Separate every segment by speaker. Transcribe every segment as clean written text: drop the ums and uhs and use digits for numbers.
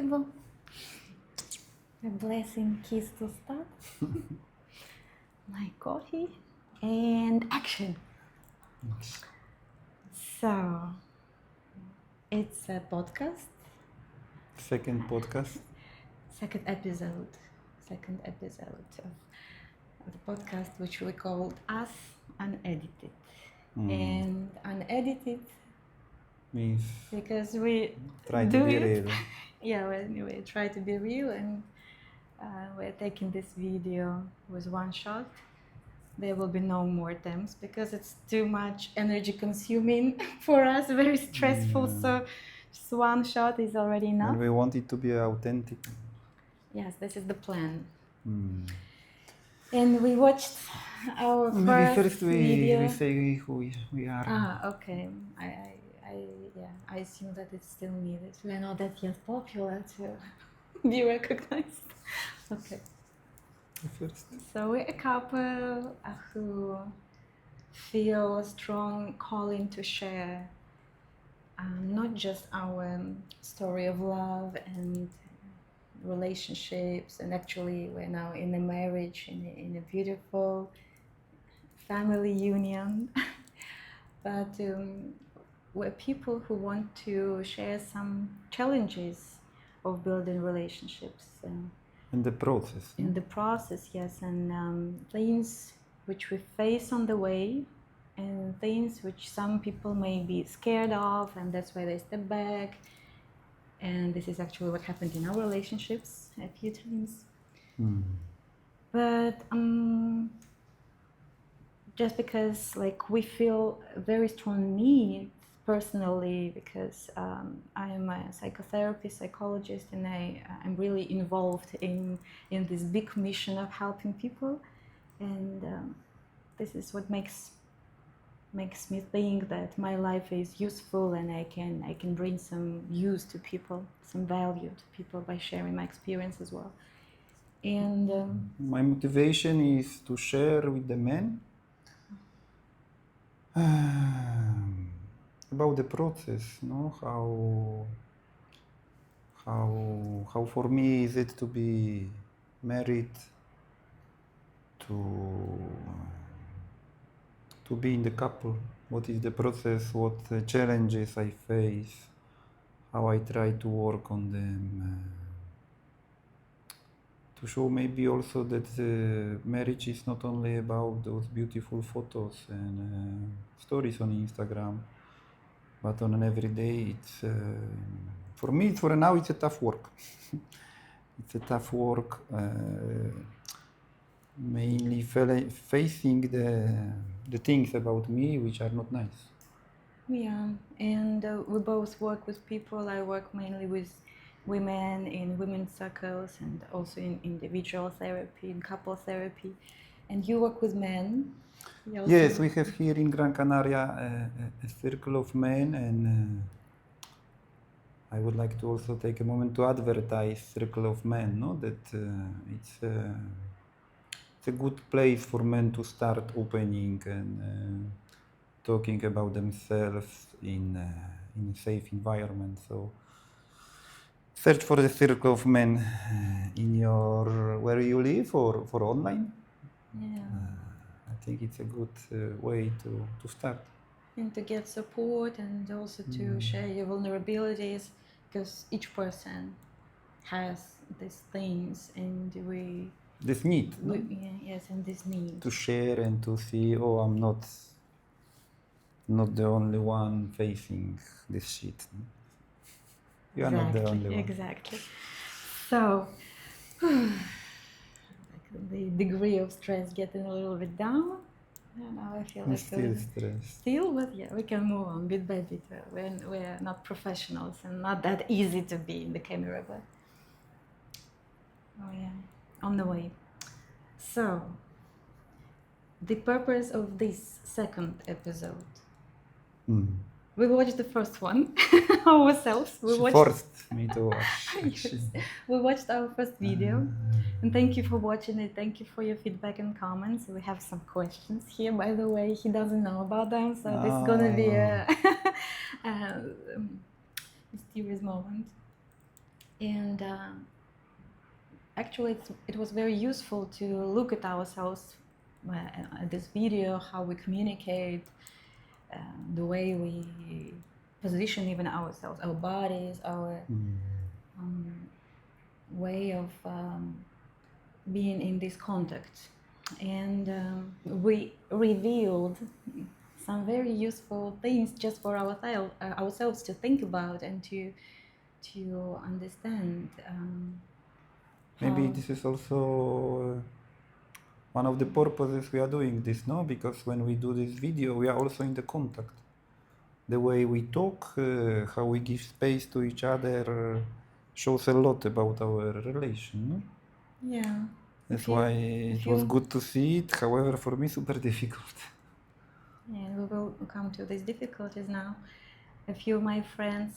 Speaker 1: possible. A blessing kiss to start. My coffee and action. So, it's a podcast.
Speaker 2: Second podcast.
Speaker 1: Second episode of the podcast, which we called Us Unedited. And unedited
Speaker 2: Means
Speaker 1: because we
Speaker 2: try
Speaker 1: do
Speaker 2: to be
Speaker 1: it.
Speaker 2: real.
Speaker 1: Yeah, we try to be real, and we're taking this video with one shot. There will be no more attempts because it's too much energy consuming for us, very stressful.
Speaker 2: Yeah.
Speaker 1: So just one shot is already enough.
Speaker 2: And we want it to be authentic.
Speaker 1: Yes, this is the plan. And we watched our first video.
Speaker 2: we say who we are.
Speaker 1: Okay. I assume that it's still needed. We are not that yet popular to be recognized. Okay.
Speaker 2: First.
Speaker 1: So we're a couple who feel a strong calling to share not just our story of love and relationships, and actually we're now in a marriage, in a beautiful family union, but we're people who want to share some challenges of building relationships.
Speaker 2: In the process.
Speaker 1: In the process, yes, and things which we face on the way, and things which some people may be scared of, and that's why they step back. And this is actually what happened in our relationships a few times. But just because we feel a very strong need personally, because I am a psychotherapist, psychologist, and I'm really involved in this big mission of helping people, and this is what makes me think that my life is useful, and I can bring some use to people, some value to people by sharing my experience as well. And
Speaker 2: my motivation is to share with the men about the process, how for me is it to be married, to be in the couple, what is the process, what challenges I face, how I try to work on them, to show maybe also that marriage is not only about those beautiful photos and stories on Instagram, but on an everyday. It's for me. For now, it's a tough work. It's a tough work, mainly facing the things about me which are not nice.
Speaker 1: Yeah, and we both work with people. I work mainly with women in women's circles, and also in individual therapy, in couple therapy. And you work with men.
Speaker 2: Yes, we have here in Gran Canaria a circle of men, and I would like to also take a moment to advertise Circle of Men, that it's a good place for men to start opening and talking about themselves in a safe environment. So search for the Circle of Men in where you live, or for online.
Speaker 1: Yeah.
Speaker 2: I think it's a good way to start.
Speaker 1: And to get support, and also to share your vulnerabilities, because each person has these things, and
Speaker 2: this need.
Speaker 1: Yes, and this need
Speaker 2: to share and to see, I'm not the only one facing this shit. You are not the only one.
Speaker 1: Exactly. So the degree of stress getting a little bit down. Now I feel
Speaker 2: I'm still stressed.
Speaker 1: Still, but yeah, we can move on bit by bit. We're not professionals, and not that easy to be in the camera, but on the way. So the purpose of this second episode. We watched the first one ourselves.
Speaker 2: She forced me to watch.
Speaker 1: Yes. We watched our first video, and thank you for watching it. Thank you for your feedback and comments. We have some questions here, by the way. He doesn't know about them, so this is gonna be a mysterious moment. And actually, it was very useful to look at ourselves at this video, how we communicate, the way we position even ourselves, our bodies, our way of being in this contact. And we revealed some very useful things just for ourselves to think about and to understand.
Speaker 2: Maybe
Speaker 1: How-
Speaker 2: this is also one of the purposes we are doing this, no? Because when we do this video, we are also in the contact. The way we talk, how we give space to each other, shows a lot about our relation, no?
Speaker 1: Yeah.
Speaker 2: That's why it was good to see it. However, for me, super difficult.
Speaker 1: And we will come to these difficulties now. A few of my friends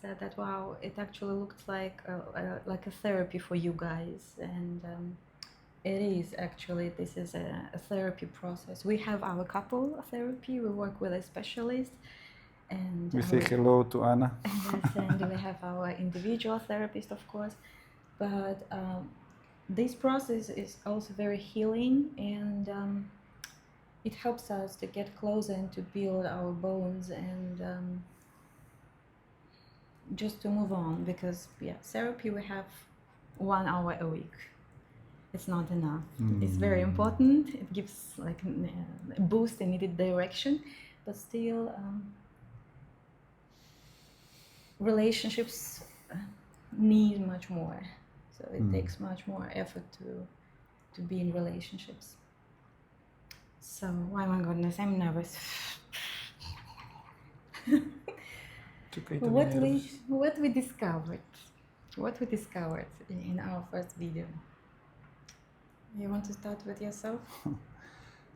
Speaker 1: said that, wow, it actually looked like a therapy for you guys. And it is actually, this is a therapy process. We have our couple therapy, we work with a specialist. And
Speaker 2: We say hello to Anna.
Speaker 1: Yes, and we have our individual therapist, of course. But this process is also very healing, and it helps us to get closer and to build our bones and just to move on. Because therapy, we have 1 hour a week. It's not enough. It's very important. It gives like a boost in needed direction, but still relationships need much more. So it takes much more effort to be in relationships. So, oh my goodness, I'm nervous.
Speaker 2: It's okay to be nervous.
Speaker 1: What we discovered in our first video. You want to start with yourself?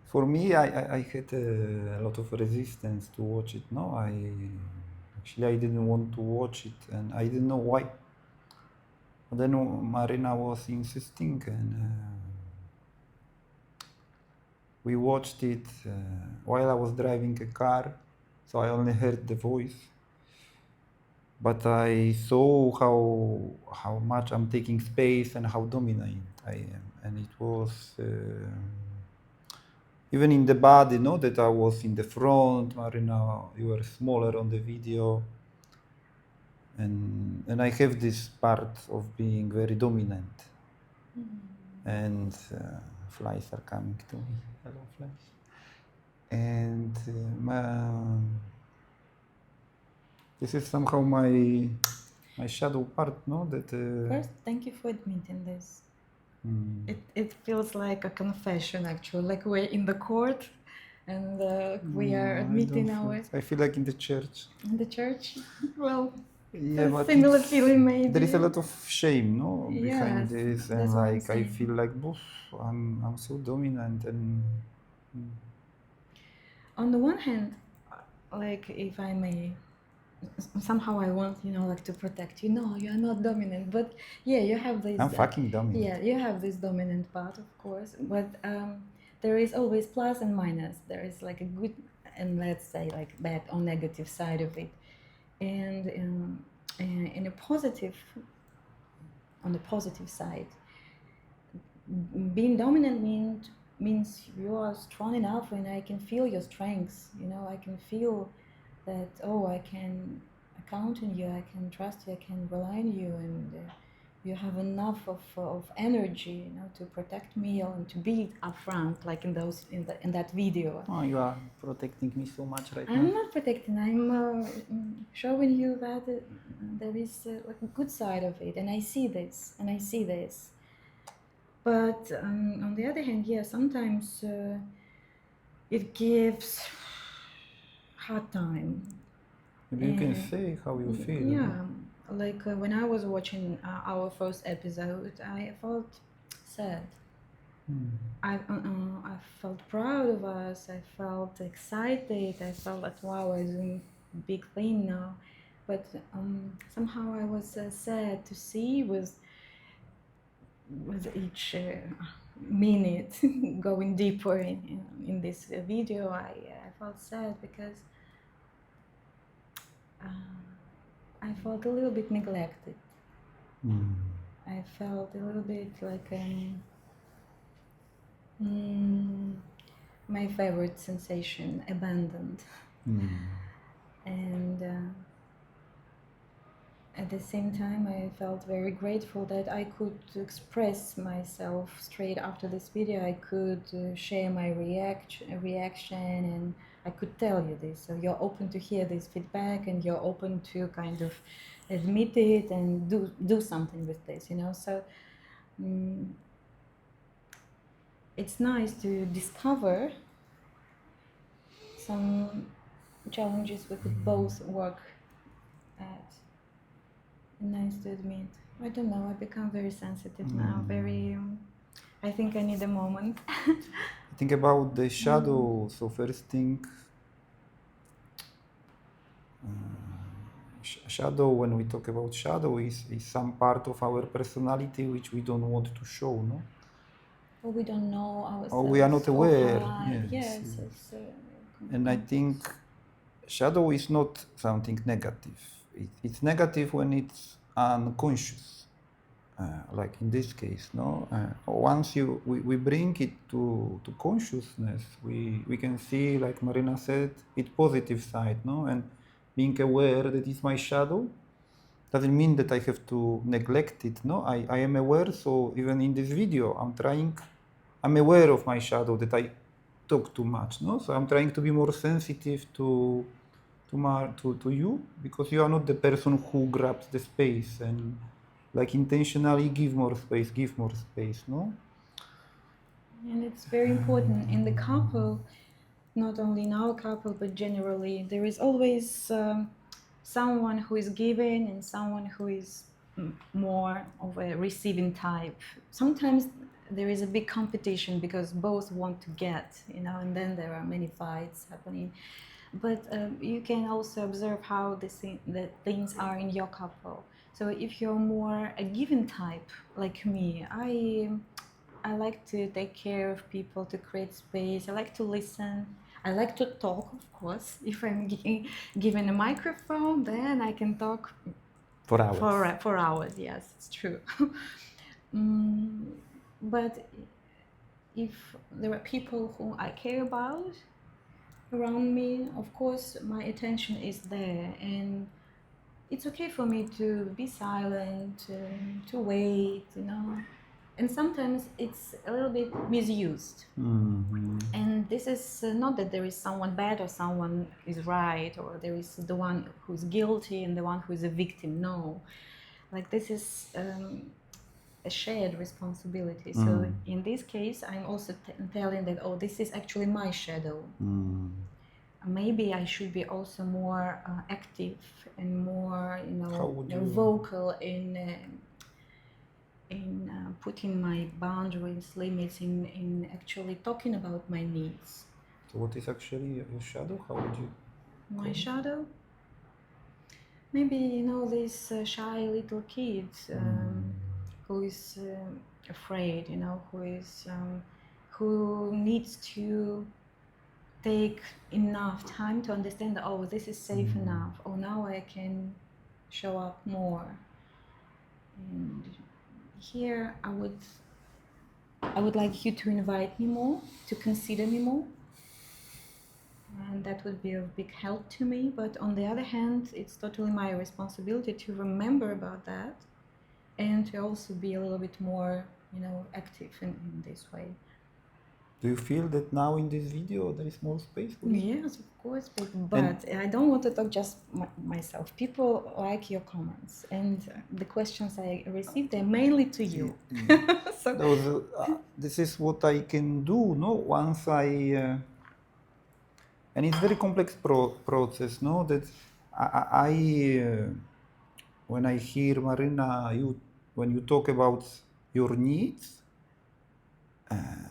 Speaker 2: For me, I had a lot of resistance to watch it. No, I didn't want to watch it, and I didn't know why. But then Marina was insisting, and we watched it while I was driving a car, so I only heard the voice. But I saw how much I'm taking space and how dominant I am, and it was. Even in the body, no, that I was in the front, Marina, you were smaller on the video. And I have this part of being very dominant. And flies are coming to me. Hello, flies. And this is somehow my shadow part, no? That
Speaker 1: First, thank you for admitting this. It feels like a confession, actually, like we're in the court and we are admitting our...
Speaker 2: I feel like in the church.
Speaker 1: In the church? Well,
Speaker 2: yeah, but
Speaker 1: similar feeling maybe.
Speaker 2: There is a lot of shame, no, behind
Speaker 1: Yes,
Speaker 2: this, and
Speaker 1: that's what I'm
Speaker 2: like I
Speaker 1: saying.
Speaker 2: feel like, I'm so dominant, and
Speaker 1: On the one hand, like if I may, somehow I want, like to protect you. No, you are not dominant, but yeah, you have this.
Speaker 2: I'm fucking dominant.
Speaker 1: Yeah, you have this dominant part, of course, but there is always plus and minus. There is like a good and, let's say, like bad or negative side of it, and in a positive, on the positive side, being dominant means you are strong enough, and I can feel your strengths. I can feel that, I can count on you, I can trust you, I can rely on you, and you have enough of energy, to protect me and to be upfront, like in that video.
Speaker 2: Oh, you are protecting me so much right now.
Speaker 1: I'm not protecting. I'm showing you that there is like a good side of it, and I see this, But on the other hand, sometimes it gives hard time.
Speaker 2: Maybe you can say how you feel.
Speaker 1: Yeah, like when I was watching our first episode, I felt sad. I felt proud of us. I felt excited. I felt that, wow, I'm doing a big thing now. But somehow I was sad to see with each minute going deeper in this video. I felt sad because I felt a little bit neglected. I felt a little bit like my favorite sensation, abandoned. And at the same time, I felt very grateful that I could express myself straight after this video. I could share my reaction, and I could tell you this. So you're open to hear this feedback, and you're open to kind of admit it and do something with this, you know. So it's nice to discover some challenges we could both work at. Nice to admit. I don't know, I become very sensitive now, very I think I need a moment.
Speaker 2: Think about the shadow. So first thing, shadow, when we talk about shadow, is some part of our personality which we don't want to show, no?
Speaker 1: Or we don't know ourselves.
Speaker 2: Or we are not aware.
Speaker 1: Yes. It's,
Speaker 2: and I think shadow is not something negative. It's negative when it's unconscious, like in this case, no? Once we bring it to consciousness, we can see, like Marina said, its positive side, no? And being aware that it's my shadow doesn't mean that I have to neglect it, no? I am aware, so even in this video, I'm aware of my shadow, that I talk too much, no? So I'm trying to be more sensitive to you, because you are not the person who grabs the space and like intentionally give more space, no?
Speaker 1: And it's very important in the couple, not only in our couple, but generally, there is always someone who is giving and someone who is more of a receiving type. Sometimes there is a big competition because both want to get, you know, and then there are many fights happening. But you can also observe how the things are in your couple. So if you're more a giving type like me, I like to take care of people, to create space. I like to listen. I like to talk, of course. If I'm given a microphone, then I can talk
Speaker 2: For hours.
Speaker 1: For hours. Yes, it's true. But if there are people who I care about around me, of course, my attention is there, and it's okay for me to be silent, to wait, you know. And sometimes it's a little bit misused. And this is not that there is someone bad or someone is right, or there is the one who is guilty and the one who is a victim. No, like this is a shared responsibility. So in this case, I'm also telling that, oh, this is actually my shadow. Maybe I should be also more active and more, you know, vocal in putting my boundaries, limits, in actually talking about my needs.
Speaker 2: So what is actually your shadow? How would you?
Speaker 1: My shadow? Maybe, you know, this shy little kid who is afraid, you know, who needs to take enough time to understand that, oh, this is safe enough. Oh, now I can show up more. And here I would like you to invite me more, to consider me more. And that would be of big help to me. But on the other hand, it's totally my responsibility to remember about that and to also be a little bit more, you know, active in this way.
Speaker 2: Do you feel that now in this video there is more space for you?
Speaker 1: Yes, of course, but I don't want to talk just myself. People like your comments, and the questions I received, they're mainly to you.
Speaker 2: So this is what I can do, no? Once I... and it's very complex process, no? That when I hear, Marina, when you talk about your needs,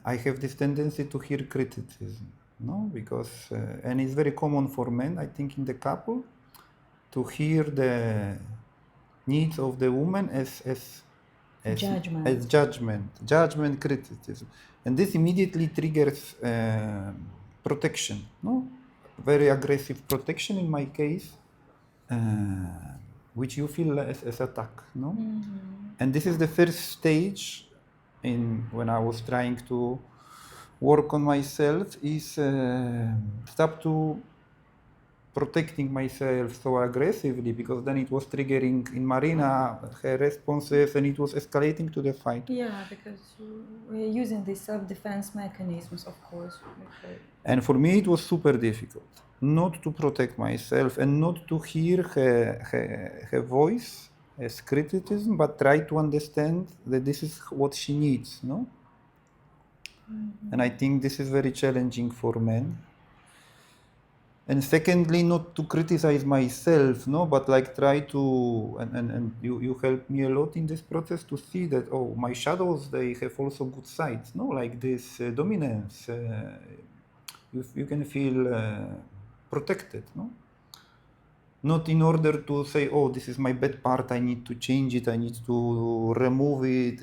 Speaker 2: I have this tendency to hear criticism, no? Because and it's very common for men, I think, in the couple, to hear the needs of the woman as judgment, criticism, and this immediately triggers protection, no? Very aggressive protection in my case, which you feel as attack, no? And this is the first stage in when I was trying to work on myself, is stop to protecting myself so aggressively, because then it was triggering in Marina her responses and it was escalating to the fight.
Speaker 1: Yeah, because we're using these self-defense mechanisms, of course.
Speaker 2: And for me it was super difficult not to protect myself and not to hear her voice as criticism, but try to understand that this is what she needs, no? And I think this is very challenging for men. And secondly, not to criticize myself, no, but like try to, and you helped me a lot in this process to see that, oh, my shadows, they have also good sides, no, like this dominance. You can feel protected, no? Not in order to say, oh, this is my bad part, I need to change it, I need to remove it.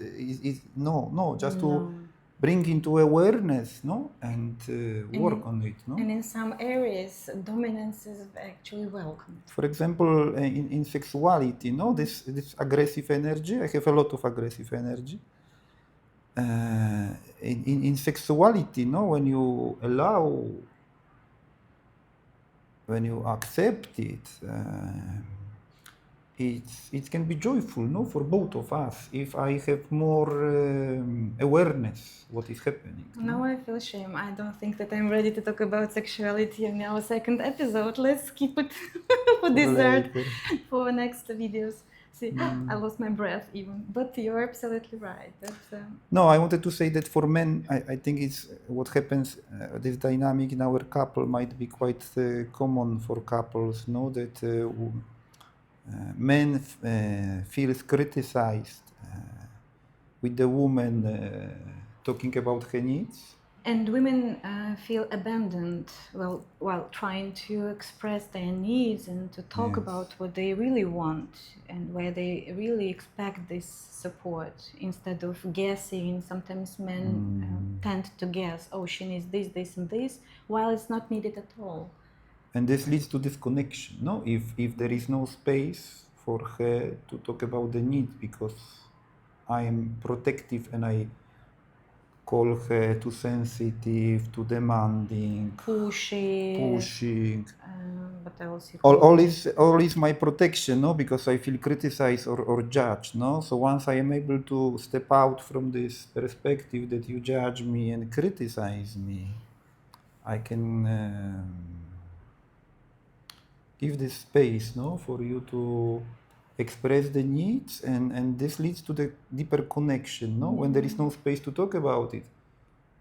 Speaker 2: No, just to bring into awareness, no, and work on it, no.
Speaker 1: And in some areas, dominance is actually welcome.
Speaker 2: For example, in sexuality, no, this aggressive energy. I have a lot of aggressive energy. In sexuality, no, when you allow, when you accept it, it can be joyful, no, for both of us, if I have more awareness what is happening.
Speaker 1: Now I feel shame. I don't think that I'm ready to talk about sexuality in our second episode. Let's keep it for dessert, for next videos. See, I lost my breath even, but you're absolutely right.
Speaker 2: No, I wanted to say that for men, I think it's what happens, this dynamic in our couple might be quite common for couples, no, that men feels criticized with the woman talking about her needs.
Speaker 1: And women feel abandoned while trying to express their needs and to talk about what they really want and where they really expect this support, instead of guessing. Sometimes men tend to guess, oh, she needs this, this, and this, while it's not needed at all.
Speaker 2: And this leads to disconnection, no? If there is no space for her to talk about the needs, because I am protective and I call her too sensitive, too demanding, pushing.
Speaker 1: But I also
Speaker 2: all is my protection, no? Because I feel criticized or judged, no? So once I am able to step out from this perspective that you judge me and criticize me, I can give this space, no, for you to express the needs, and this leads to the deeper connection, no? When there is no space to talk about it,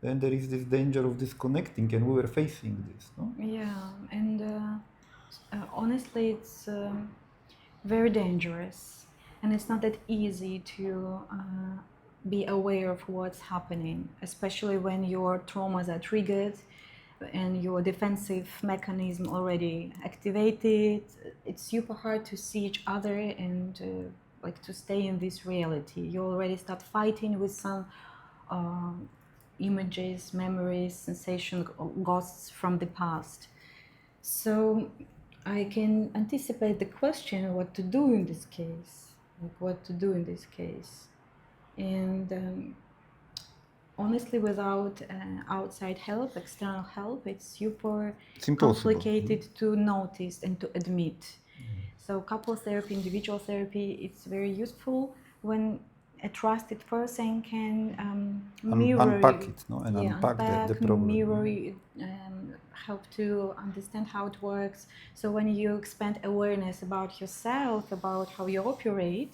Speaker 2: then there is this danger of disconnecting, and we were facing this, no?
Speaker 1: Yeah, and honestly, it's very dangerous, and it's not that easy to be aware of what's happening, especially when your traumas are triggered and your defensive mechanism already activated. It's super hard to see each other and like to stay in this reality. You already start fighting with some images, memories, sensation, ghosts from the past. So I can anticipate the question, what to do in this case, and honestly, without outside help, external help, it's super complicated to notice and to admit. So couple therapy, individual therapy, it's very useful when a trusted person can mirror,
Speaker 2: unpack it, no? And unpack the problem.
Speaker 1: Mirror, help to understand how it works. So when you expand awareness about yourself, about how you operate,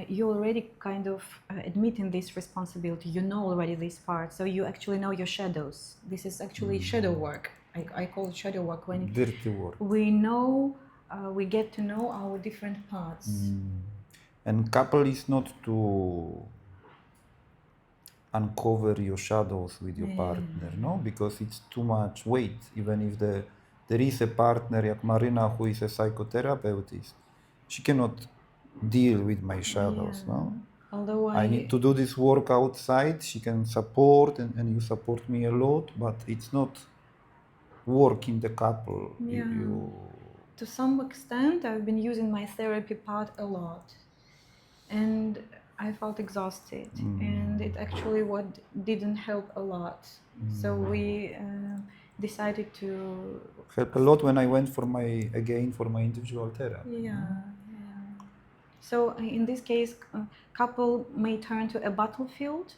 Speaker 1: you already kind of admitting this responsibility. You know already this part, so you actually know your shadows. This is actually shadow work. I call it shadow work, when
Speaker 2: dirty work.
Speaker 1: We know, we get to know our different parts.
Speaker 2: And couple is not to uncover your shadows with your partner, no? Because it's too much weight. Even if there is a partner like Marina who is a psychotherapist, she cannot deal with my shadows, no?
Speaker 1: Although
Speaker 2: I need to do this work outside. She can support, and you support me a lot, but it's not work in the couple.
Speaker 1: to some extent, I've been using my therapy part a lot, and I felt exhausted, and it actually didn't help a lot. So we decided to
Speaker 2: Helped a lot when I went for my individual therapy.
Speaker 1: yeah. So in this case, couple may turn to a battlefield,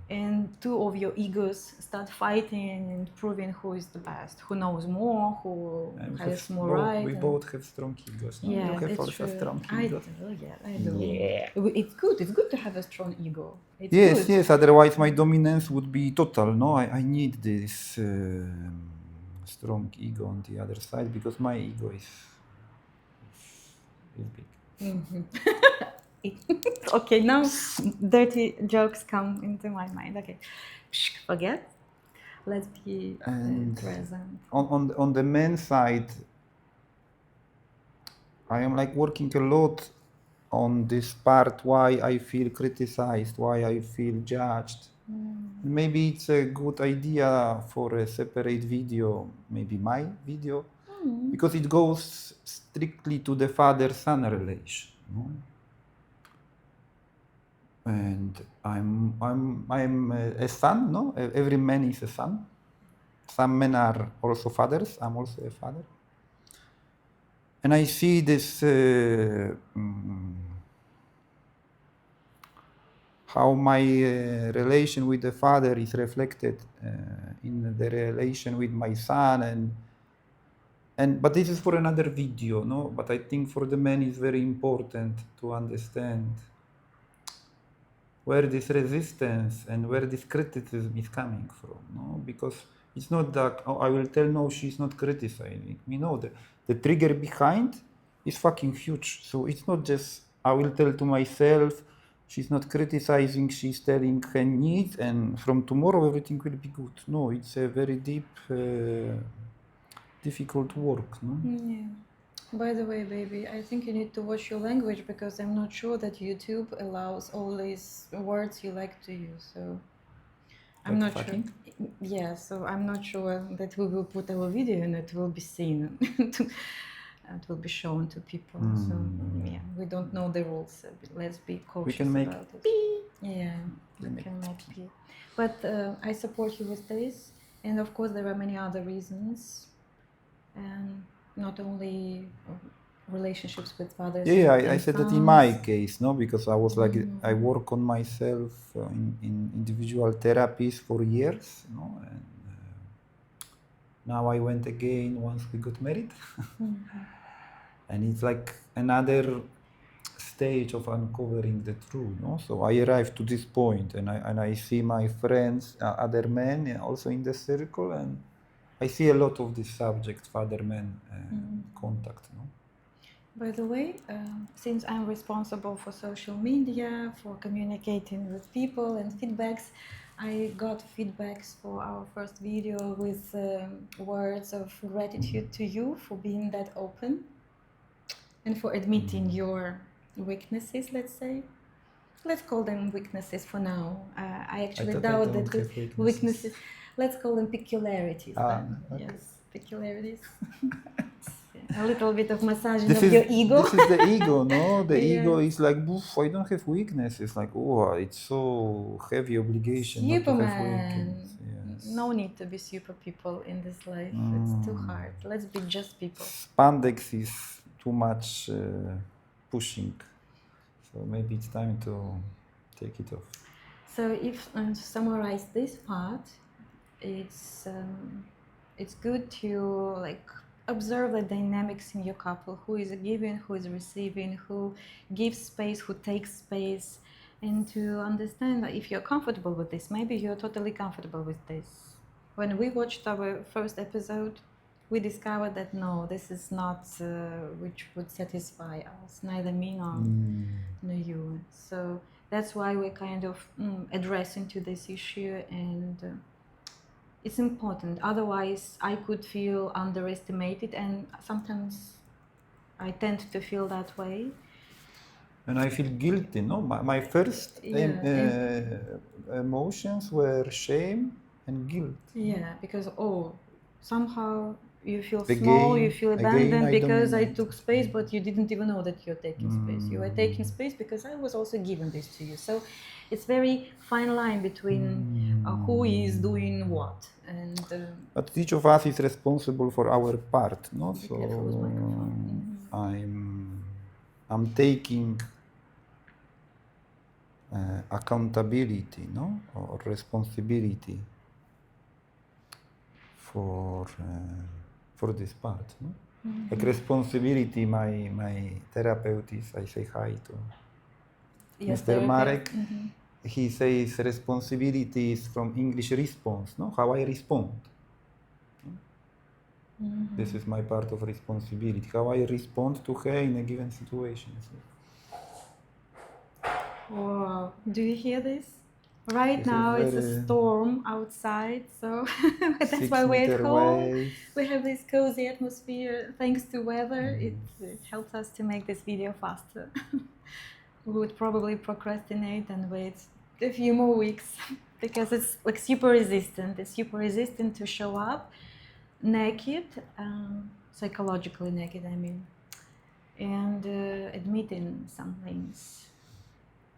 Speaker 1: and two of your egos start fighting and proving who is the best, who knows more, who has more right.
Speaker 2: We both have strong egos. No?
Speaker 1: Yeah,
Speaker 2: You have
Speaker 1: it's
Speaker 2: also
Speaker 1: true.
Speaker 2: strong
Speaker 1: I
Speaker 2: egos.
Speaker 1: do. Yeah, I do.
Speaker 2: Yeah.
Speaker 1: It's good. It's good to have a strong ego. It's
Speaker 2: Yes,
Speaker 1: good.
Speaker 2: yes. Otherwise, my dominance would be total. No, I need this strong ego on the other side because my ego is big.
Speaker 1: Okay, now dirty jokes come into my mind. Okay, forget. Let's be present.
Speaker 2: On the men's side, I am like working a lot on this part, why I feel criticized, why I feel judged. Maybe it's a good idea for a separate video, maybe my video, because it goes strictly to the father-son relation. No? And I'm a son. No, every man is a son. Some men are also fathers. I'm also a father. And I see this how my relation with the father is reflected in the relation with my son, but this is for another video, no? But I think for the men it's very important to understand where this resistance and where this criticism is coming from, no? Because it's not that I will tell no, she's not criticizing me. No, the trigger behind is fucking huge. So it's not just I will tell to myself she's not criticizing, she's telling her needs, and from tomorrow everything will be good. No, it's a very deep, difficult work. No?
Speaker 1: Yeah. By the way, baby, I think you need to watch your language because I'm not sure that YouTube allows all these words you like to use. So I'm
Speaker 2: Like
Speaker 1: not
Speaker 2: fucking?
Speaker 1: sure. Yeah, so I'm not sure that we will put our video and it will be seen. It will be shown to people. So yeah, we don't know the rules. So let's be cautious
Speaker 2: can make
Speaker 1: about it. Yeah, we can make it. But I support you with this, and of course there are many other reasons, and not only relationships with fathers.
Speaker 2: Yeah,
Speaker 1: and
Speaker 2: I said that in
Speaker 1: sons.
Speaker 2: my case, no, because I was like I work on myself in individual therapies for years, no, and now I went again once we got married, and it's like another stage of uncovering the truth, no. So I arrived to this point, and I see my friends, other men, also in the circle, and I see a lot of this subject, father-man contact, no.
Speaker 1: By the way, since I'm responsible for social media, for communicating with people and feedbacks, I got feedbacks for our first video with words of gratitude to you for being that open and for admitting your weaknesses, let's say. Let's call them weaknesses for now. I actually doubt that weaknesses. Let's call them peculiarities then. Okay. Yes, peculiarities. A little bit of massaging of your ego.
Speaker 2: This is the ego, no? The ego is like, I don't have weaknesses. Like, oh, it's so heavy obligation not to have weaknesses. Yes.
Speaker 1: No need to be super people in this life. It's too hard. Let's be just people.
Speaker 2: Spandex is too much pushing. So maybe it's time to take it off.
Speaker 1: So if to summarize this part, it's good to like observe the dynamics in your couple, who is giving, who is receiving, who gives space, who takes space, and to understand that if you're comfortable with this, maybe you're totally comfortable with this. When we watched our first episode, we discovered that no, this is not which would satisfy us, neither me nor you. So that's why we're kind of addressing to this issue, and it's important. Otherwise, I could feel underestimated, and sometimes I tend to feel that way.
Speaker 2: And I feel guilty, no? My first emotions were shame and guilt.
Speaker 1: Yeah, because somehow you feel small, you feel abandoned
Speaker 2: I
Speaker 1: because I
Speaker 2: dominate.
Speaker 1: took space, but you didn't even know that you're taking space. You were taking space because I was also giving this to you. So it's very fine line between who is doing what. And
Speaker 2: But each of us is responsible for our part, no?
Speaker 1: be
Speaker 2: So
Speaker 1: careful with microphone.
Speaker 2: I'm taking accountability, no, or responsibility for this part, no? Like responsibility, my therapist is, I say hi to
Speaker 1: Yes,
Speaker 2: Mr.
Speaker 1: therapist.
Speaker 2: Marek. He says responsibility is from English response, no? How I respond. This is my part of responsibility. How I respond to her in a given situation.
Speaker 1: Wow, do you hear this? Right
Speaker 2: This
Speaker 1: now
Speaker 2: is
Speaker 1: it's a
Speaker 2: very
Speaker 1: storm outside, so that's
Speaker 2: 6
Speaker 1: why we're
Speaker 2: meter
Speaker 1: at home.
Speaker 2: waves.
Speaker 1: We have this cozy atmosphere thanks to weather. It helps us to make this video faster. We would probably procrastinate and wait a few more weeks because it's like super resistant. It's super resistant to show up naked, psychologically naked, I mean, and admitting some things.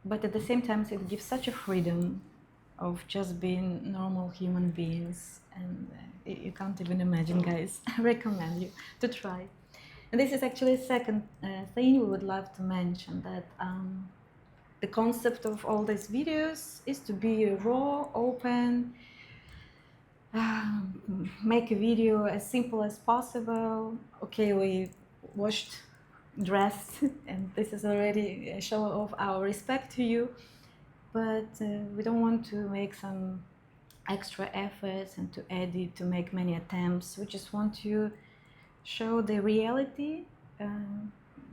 Speaker 1: But at the same time, it gives such a freedom of just being normal human beings, and you can't even imagine, guys. I recommend you to try. And this is actually a second thing we would love to mention, that the concept of all these videos is to be raw, open, make a video as simple as possible. Okay, we washed, dressed, and this is already a show of our respect to you, but we don't want to make some extra efforts and to edit, to make many attempts. We just want to show the reality,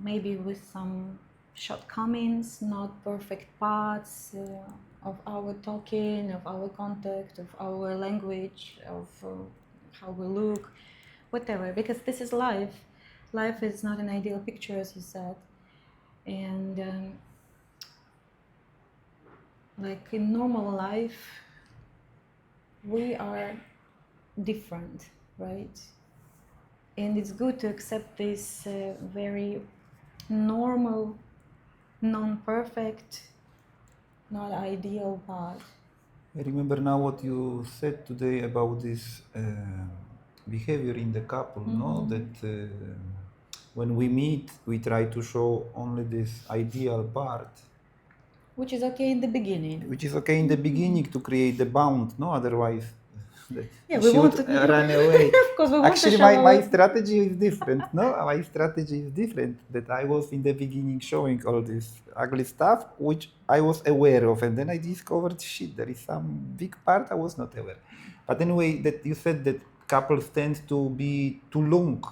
Speaker 1: maybe with some shortcomings, not perfect parts of our talking, of our contact, of our language, of how we look, whatever, because this is life. Life is not an ideal picture, as you said. And like in normal life, we are different, right? And it's good to accept this very normal, non-perfect, not ideal part.
Speaker 2: I remember now what you said today about this behavior in the couple, no? That when we meet, we try to show only this ideal part.
Speaker 1: Which is okay in the beginning.
Speaker 2: Which is okay in the beginning to create the bond, no? Otherwise,
Speaker 1: yeah,
Speaker 2: she would run away.
Speaker 1: Of course, we
Speaker 2: Actually,
Speaker 1: want to show
Speaker 2: my strategy is different, no? My strategy is different. That I was in the beginning showing all this ugly stuff, which I was aware of, and then I discovered, shit, there is some big part I was not aware. But anyway, that you said that couples tend to be too long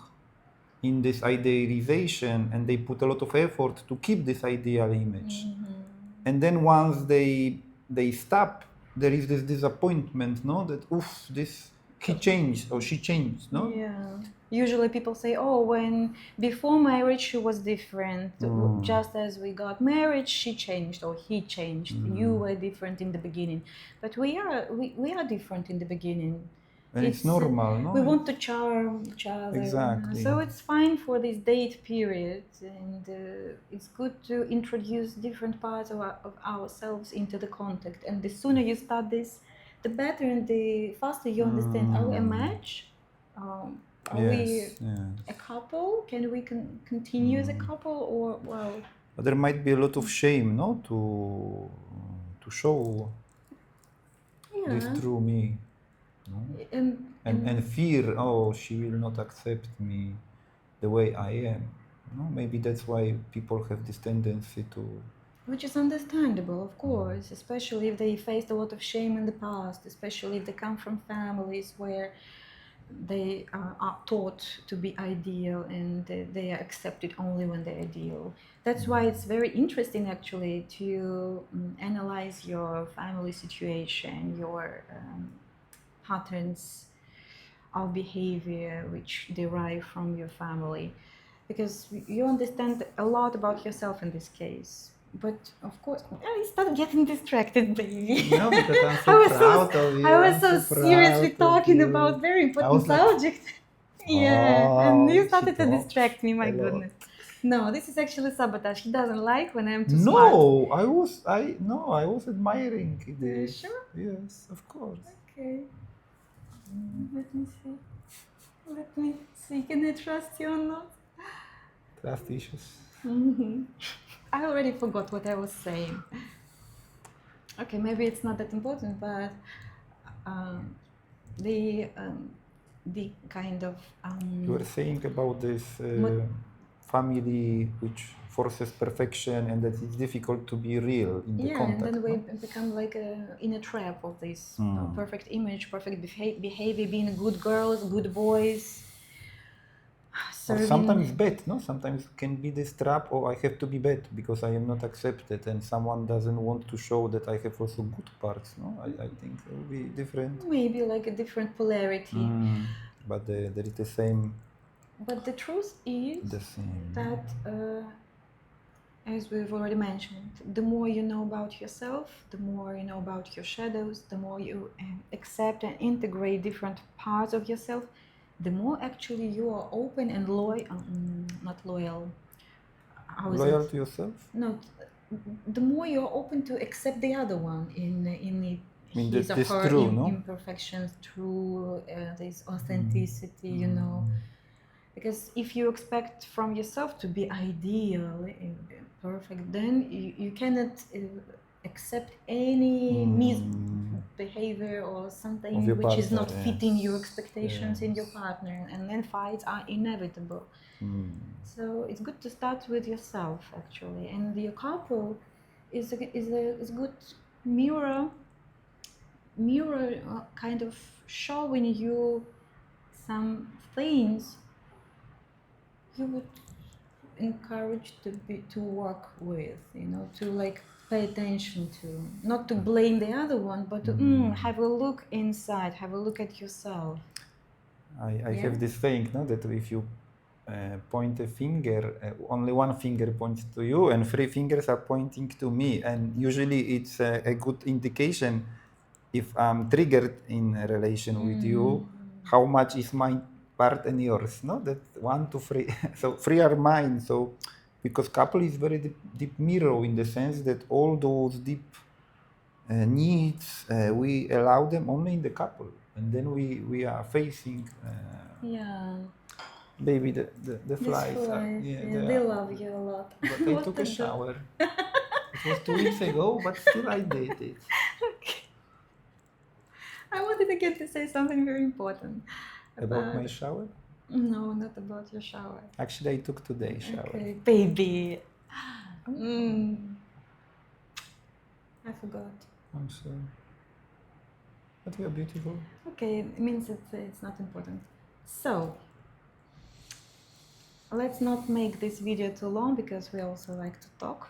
Speaker 2: in this idealization, and they put a lot of effort to keep this ideal image. And then once they stop, there is this disappointment, no? That oof, he changed or she changed, no?
Speaker 1: Yeah. Usually people say, oh, when before marriage she was different. Just as we got married, she changed or he changed. You were different in the beginning. But we are different in the beginning.
Speaker 2: And it's normal, no?
Speaker 1: We want to charm each other.
Speaker 2: Exactly.
Speaker 1: So it's fine for this date period, and it's good to introduce different parts of ourselves into the contact. And the sooner you start this, the better and the faster you understand. Are we a match? Are we a couple? Can we continue as a couple, or well?
Speaker 2: But there might be a lot of shame, no, to show this true me. No? And fear, oh, she will not accept me the way I am. No? Maybe that's why people have this tendency to...
Speaker 1: Which is understandable, of course, especially if they faced a lot of shame in the past, especially if they come from families where they are taught to be ideal and they are accepted only when they're ideal. That's why it's very interesting, actually, to analyze your family situation, your patterns of behavior which derive from your family, because you understand a lot about yourself in this case. But of course, I started getting distracted, baby.
Speaker 2: No, because I'm so proud of you.
Speaker 1: I was so seriously talking about very important subject. Yeah, and you
Speaker 2: she
Speaker 1: started to
Speaker 2: talks
Speaker 1: distract me, my
Speaker 2: a lot.
Speaker 1: goodness. No, this is actually sabotage. He doesn't like when I'm too smart.
Speaker 2: No, I was admiring this.
Speaker 1: Sure?
Speaker 2: Yes, of course.
Speaker 1: Okay. Let me see. Let me see. Can I trust you or not?
Speaker 2: Trust issues.
Speaker 1: I already forgot what I was saying. Okay, maybe it's not that important, but the kind of
Speaker 2: You were saying about this
Speaker 1: What-
Speaker 2: family which forces perfection and that it's difficult to be real in the
Speaker 1: yeah,
Speaker 2: contact.
Speaker 1: and then we
Speaker 2: No?
Speaker 1: become like in a trap of this
Speaker 2: Mm.
Speaker 1: perfect image, perfect behavior, being good girls, good boys.
Speaker 2: Or
Speaker 1: Serving.
Speaker 2: sometimes bad, no? Sometimes can be this trap, oh, I have to be bad because I am not accepted and someone doesn't want to show that I have also good parts, no? I think it will be different.
Speaker 1: Maybe like a different polarity.
Speaker 2: But there is the same.
Speaker 1: But the truth is
Speaker 2: The same.
Speaker 1: that, as we've already mentioned, the more you know about yourself, the more you know about your shadows, the more you accept and integrate different parts of yourself, the more actually you are open and loyal, not loyal. How is
Speaker 2: Loyal
Speaker 1: it?
Speaker 2: to yourself?
Speaker 1: No, the more you're open to accept the other one in
Speaker 2: I mean,
Speaker 1: his or
Speaker 2: that's
Speaker 1: her
Speaker 2: true, no?
Speaker 1: imperfections, through this authenticity, you know. Because if you expect from yourself to be ideal, perfect, then you cannot accept any misbehavior or something
Speaker 2: Of your
Speaker 1: which is not
Speaker 2: partner,
Speaker 1: fitting your
Speaker 2: yes,
Speaker 1: expectations in your
Speaker 2: yes.
Speaker 1: partner, and then fights are inevitable. So it's good to start with yourself actually, and your couple is a good mirror kind of showing you some things you would encourage to work with, you know, to like pay attention to, not to blame the other one, but to have a look inside, have a look at yourself.
Speaker 2: I
Speaker 1: Yeah?
Speaker 2: have this saying, no, that if you point a finger, only one finger points to you and three fingers are pointing to me, and usually it's a good indication if I'm triggered in a relation with you, how much is my part and yours, no? That 1 to 3, so 3 are mine. So because couple is very deep mirror in the sense that all those deep needs, we allow them only in the couple, and then we are facing
Speaker 1: Yeah.
Speaker 2: baby the
Speaker 1: These
Speaker 2: flies are,
Speaker 1: flies,
Speaker 2: yeah,
Speaker 1: yeah, they love you a lot.
Speaker 2: but I
Speaker 1: What
Speaker 2: took
Speaker 1: to
Speaker 2: a
Speaker 1: do?
Speaker 2: shower. It was 2 weeks ago, but still I did it.
Speaker 1: Okay. I wanted again to say something very important
Speaker 2: About my shower?
Speaker 1: No, not about your shower.
Speaker 2: Actually, I took today shower.
Speaker 1: Okay, baby. I forgot.
Speaker 2: I'm sorry. But you're beautiful.
Speaker 1: Okay, it means it's not important. So, let's not make this video too long because we also like to talk.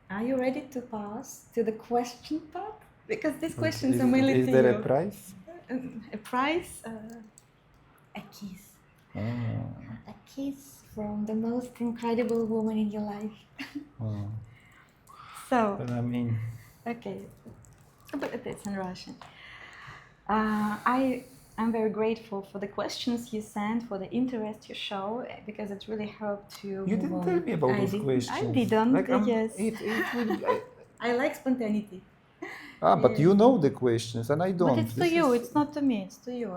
Speaker 1: Are you ready to pass to the question part? Because these questions are mainly to you.
Speaker 2: Is there a prize?
Speaker 1: A prize? A kiss.
Speaker 2: Oh.
Speaker 1: A kiss from the most incredible woman in your life.
Speaker 2: Oh.
Speaker 1: So,
Speaker 2: But I mean,
Speaker 1: okay, but it's in Russian. I'm very grateful for the questions you sent, for the interest you show, because it really helped to
Speaker 2: you
Speaker 1: move
Speaker 2: didn't
Speaker 1: on.
Speaker 2: tell me about those questions.
Speaker 1: I didn't,
Speaker 2: Like,
Speaker 1: yes.
Speaker 2: It will.
Speaker 1: I like spontaneity.
Speaker 2: But
Speaker 1: Yes.
Speaker 2: you know the questions, and I don't.
Speaker 1: But it's to you, it's not to me, it's to you.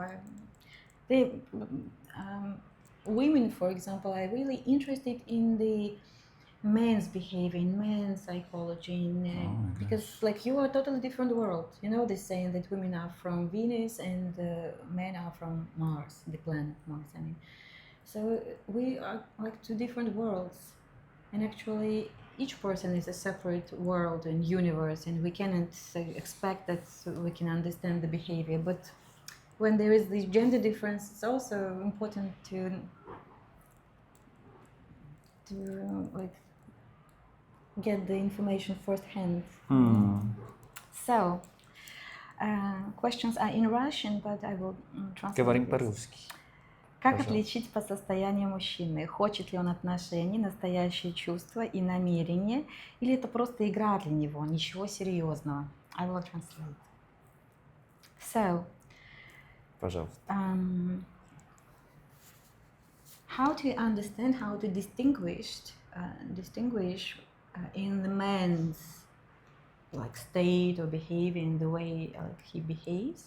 Speaker 1: Women, for example, are really interested in the men's behavior, in men's psychology, because like you are a totally different world. You know, they're saying that women are from Venus and men are from Mars, the planet Mars, I mean. So we are like two different worlds, and actually each person is a separate world and universe, and we cannot expect that we can understand the behavior. But when there is this gender difference, it's also important to like get the information firsthand. So, questions are in Russian, but I will translate.
Speaker 2: Говорим по-русски.
Speaker 1: Как отличить по состоянию мужчины? Хочет ли он отношений, настоящие чувства и намерения, или это просто игра для него, ничего серьезного? I will translate. So,
Speaker 2: Пожалуйста.
Speaker 1: how to understand, how to distinguish in the man's like state or behavior, in the way like he behaves,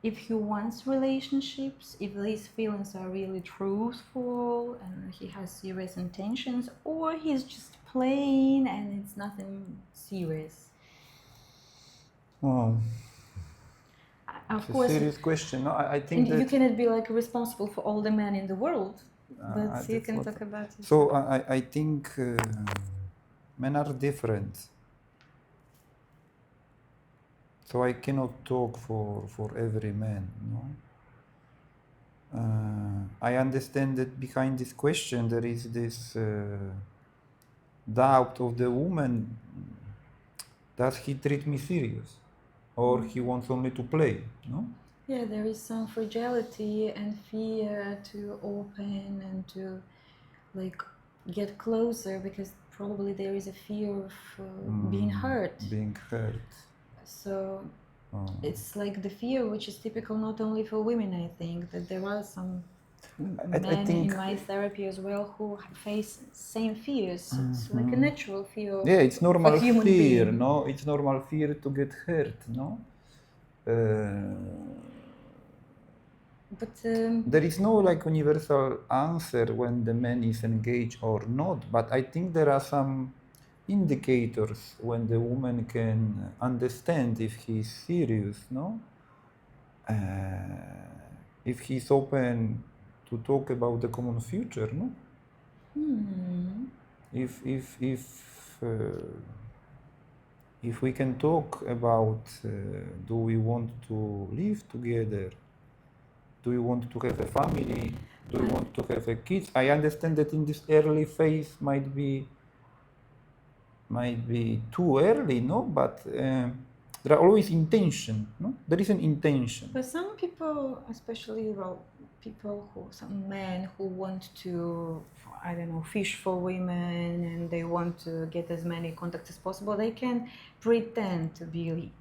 Speaker 1: if he wants relationships, if these feelings are really truthful and he has serious intentions, or he's just playing and it's nothing serious.
Speaker 2: Wow.
Speaker 1: Of
Speaker 2: It's a
Speaker 1: course,
Speaker 2: serious question. No, I think
Speaker 1: and
Speaker 2: that
Speaker 1: you cannot be like responsible for all the men in the world, but you
Speaker 2: that's
Speaker 1: can
Speaker 2: what-
Speaker 1: talk about it.
Speaker 2: So I think men are different. So I cannot talk for every man, no? I understand that behind this question there is this doubt of the woman. Does he treat me serious? Or he wants only to play, no?
Speaker 1: Yeah, there is some fragility and fear to open and to like get closer, because probably there is a fear of being hurt.
Speaker 2: Being hurt.
Speaker 1: So
Speaker 2: Oh.
Speaker 1: it's like the fear which is typical not only for women. I think that there are some men
Speaker 2: think-
Speaker 1: in my therapy as well who face same fears. It's like a natural fear of
Speaker 2: Yeah, it's normal
Speaker 1: a human
Speaker 2: fear,
Speaker 1: being.
Speaker 2: no? It's normal fear to get hurt, no?
Speaker 1: But
Speaker 2: There is no like universal answer when the man is engaged or not, but I think there are some indicators when the woman can understand if he's serious, no? If he's open to talk about the common future, no? If we can talk about do we want to live together, do we want to have a family, do we want to have a kids, I understand that in this early phase might be too early, no, but there are always intention, no, there is an intention.
Speaker 1: But some people, especially some men who want to, I don't know, fish for women and they want to get as many contacts as possible, they can pretend to be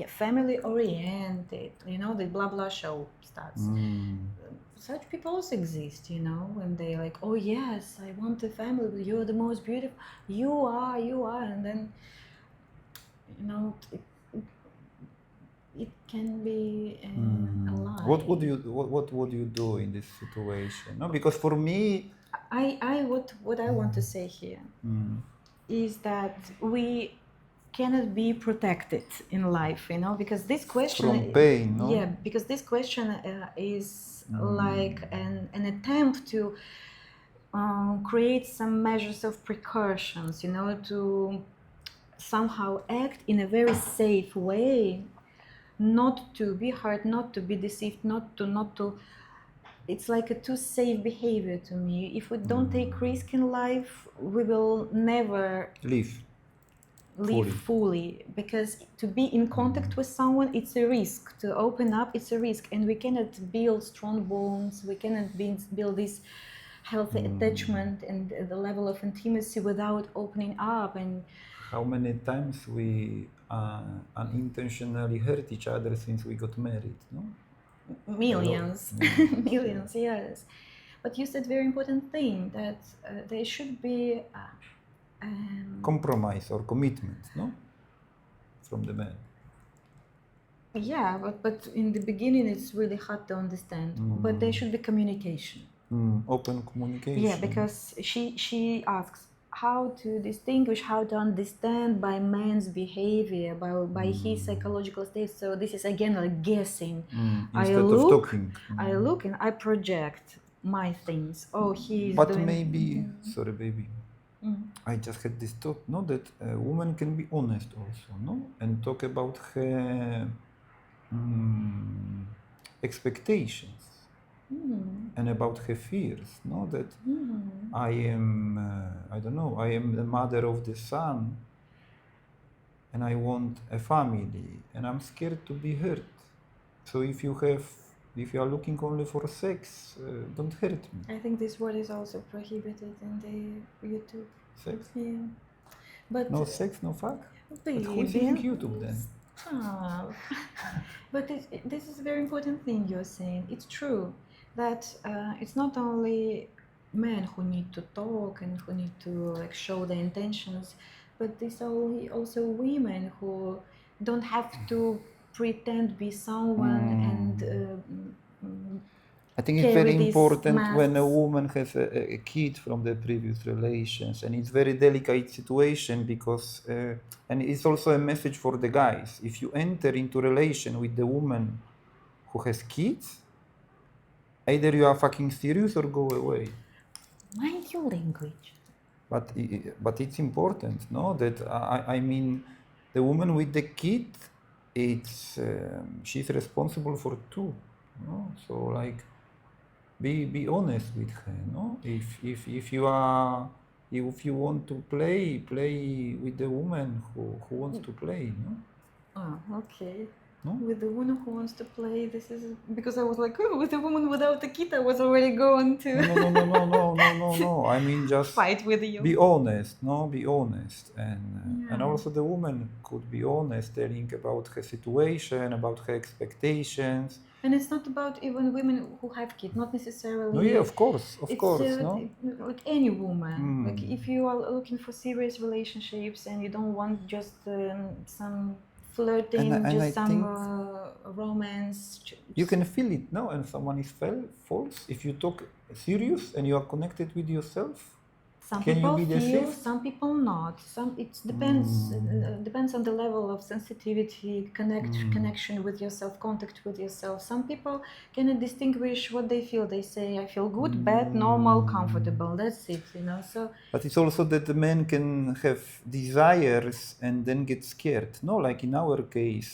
Speaker 1: family oriented, you know, the blah blah show starts. Such people also exist, you know, when they like, oh yes, I want a family, you're the most beautiful, you are, and then, you know, it can be a lie.
Speaker 2: What would you do in this situation? No, because for me,
Speaker 1: what I want to say here is that we cannot be protected in life, you know, because this question
Speaker 2: from pain, no?
Speaker 1: Yeah, because this question is like an attempt to create some measures of precautions, you know, to somehow act in a very safe way, not to be hurt, not to be deceived, not to it's like a too safe behavior to me. If we don't take risk in life, we will never
Speaker 2: Live
Speaker 1: fully, because to be in contact with someone, it's a risk. To open up, it's a risk, and we cannot build strong bonds, we cannot build this healthy attachment and the level of intimacy without opening up. And
Speaker 2: how many times we unintentionally hurt each other since we got married, no?
Speaker 1: Millions. Millions, yes. But you said very important thing, that there should be
Speaker 2: compromise or commitment, no, from the man.
Speaker 1: Yeah, but in the beginning it's really hard to understand. But there should be communication.
Speaker 2: Open communication.
Speaker 1: Yeah, because she asks how to distinguish, how to understand by man's behavior, by his psychological state. So this is again like guessing.
Speaker 2: Instead of talking.
Speaker 1: I look and I project my things. Oh, he's
Speaker 2: but
Speaker 1: doing...
Speaker 2: maybe, sorry baby, I just had this thought, no, that a woman can be honest also, no, and talk about her expectations and about her fears, no, that I am, I don't know, I am the mother of the son and I want a family and I'm scared to be hurt. So if you are looking only for sex, don't hurt me.
Speaker 1: I think this word is also prohibited in the YouTube.
Speaker 2: Sex?
Speaker 1: Yeah. But
Speaker 2: no sex, no fuck?
Speaker 1: Baby,
Speaker 2: but who is using YouTube then?
Speaker 1: Stop. But this is a very important thing you're saying. It's true. that it's not only men who need to talk and who need to like show their intentions, but it's also women who don't have to pretend be someone and
Speaker 2: I think it's
Speaker 1: carry
Speaker 2: very
Speaker 1: these
Speaker 2: important when a
Speaker 1: masks.
Speaker 2: woman has a kid from the previous relations, and it's very delicate situation because, and it's also a message for the guys. If you enter into relation with the woman who has kids, either you are fucking serious or go away.
Speaker 1: Mind your language.
Speaker 2: But it's important, no? That I mean, the woman with the kid, it's she's responsible for two, no? So like, be honest with her, no? If you are, if you want to play with the woman who wants to play, no?
Speaker 1: Oh, okay.
Speaker 2: No?
Speaker 1: With the woman who wants to play, this is because I was like, oh, with a woman without a kid, I was already going to
Speaker 2: No. I mean, just
Speaker 1: fight with you.
Speaker 2: be honest, no? Be honest, and also the woman could be honest, telling about her situation, about her expectations.
Speaker 1: And it's not about even women who have kids, not necessarily.
Speaker 2: No, yeah, of course,
Speaker 1: It's
Speaker 2: no.
Speaker 1: like any woman. Like if you are looking for serious relationships and you don't want just some flirting,
Speaker 2: And
Speaker 1: just
Speaker 2: I
Speaker 1: some
Speaker 2: think
Speaker 1: romance.
Speaker 2: you can feel it, no? And someone is false. If you talk serious and you are connected with yourself,
Speaker 1: Some
Speaker 2: can you
Speaker 1: people
Speaker 2: be
Speaker 1: feel,
Speaker 2: deceived?
Speaker 1: some people not. It depends on the level of sensitivity, connection with yourself, contact with yourself. Some people cannot distinguish what they feel. They say, I feel good, bad, normal, comfortable. That's it, you know. So
Speaker 2: But it's also that the man can have desires and then get scared. No, like in our case,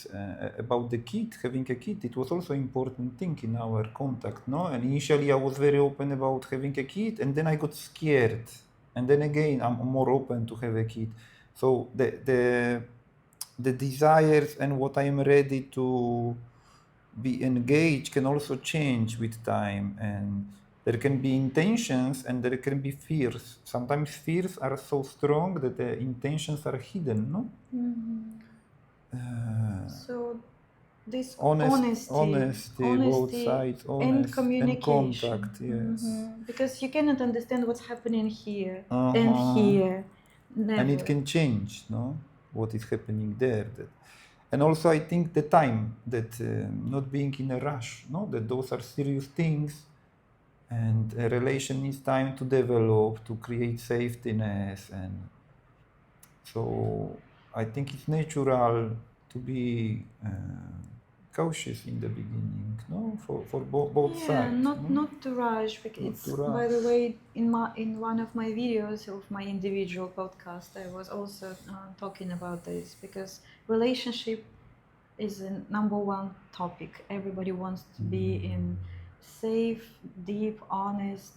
Speaker 2: about the kid, having a kid, it was also an important thing in our contact. No, and initially I was very open about having a kid, and then I got scared, and then again I'm more open to have a kid. So the desires and what I'm ready to be engaged can also change with time, and there can be intentions and there can be fears. Sometimes fears are so strong that the intentions are hidden, no?
Speaker 1: so this
Speaker 2: honesty, both sides,
Speaker 1: and
Speaker 2: honest and
Speaker 1: communication.
Speaker 2: contact, yes.
Speaker 1: Because you cannot understand what's happening here and
Speaker 2: Uh-huh.
Speaker 1: here. Never.
Speaker 2: And it can change, no? What is happening there. And also I think the time, that not being in a rush, no? That those are serious things, and a relation needs time to develop, to create safetyness, and so I think it's natural to be cautious in the beginning, no, for both sides.
Speaker 1: Not to rush, because
Speaker 2: Not
Speaker 1: it's,
Speaker 2: to rush.
Speaker 1: by the way, in one of my videos of my individual podcast, I was also talking about this, because relationship is a number one topic. Everybody wants to be in safe, deep, honest,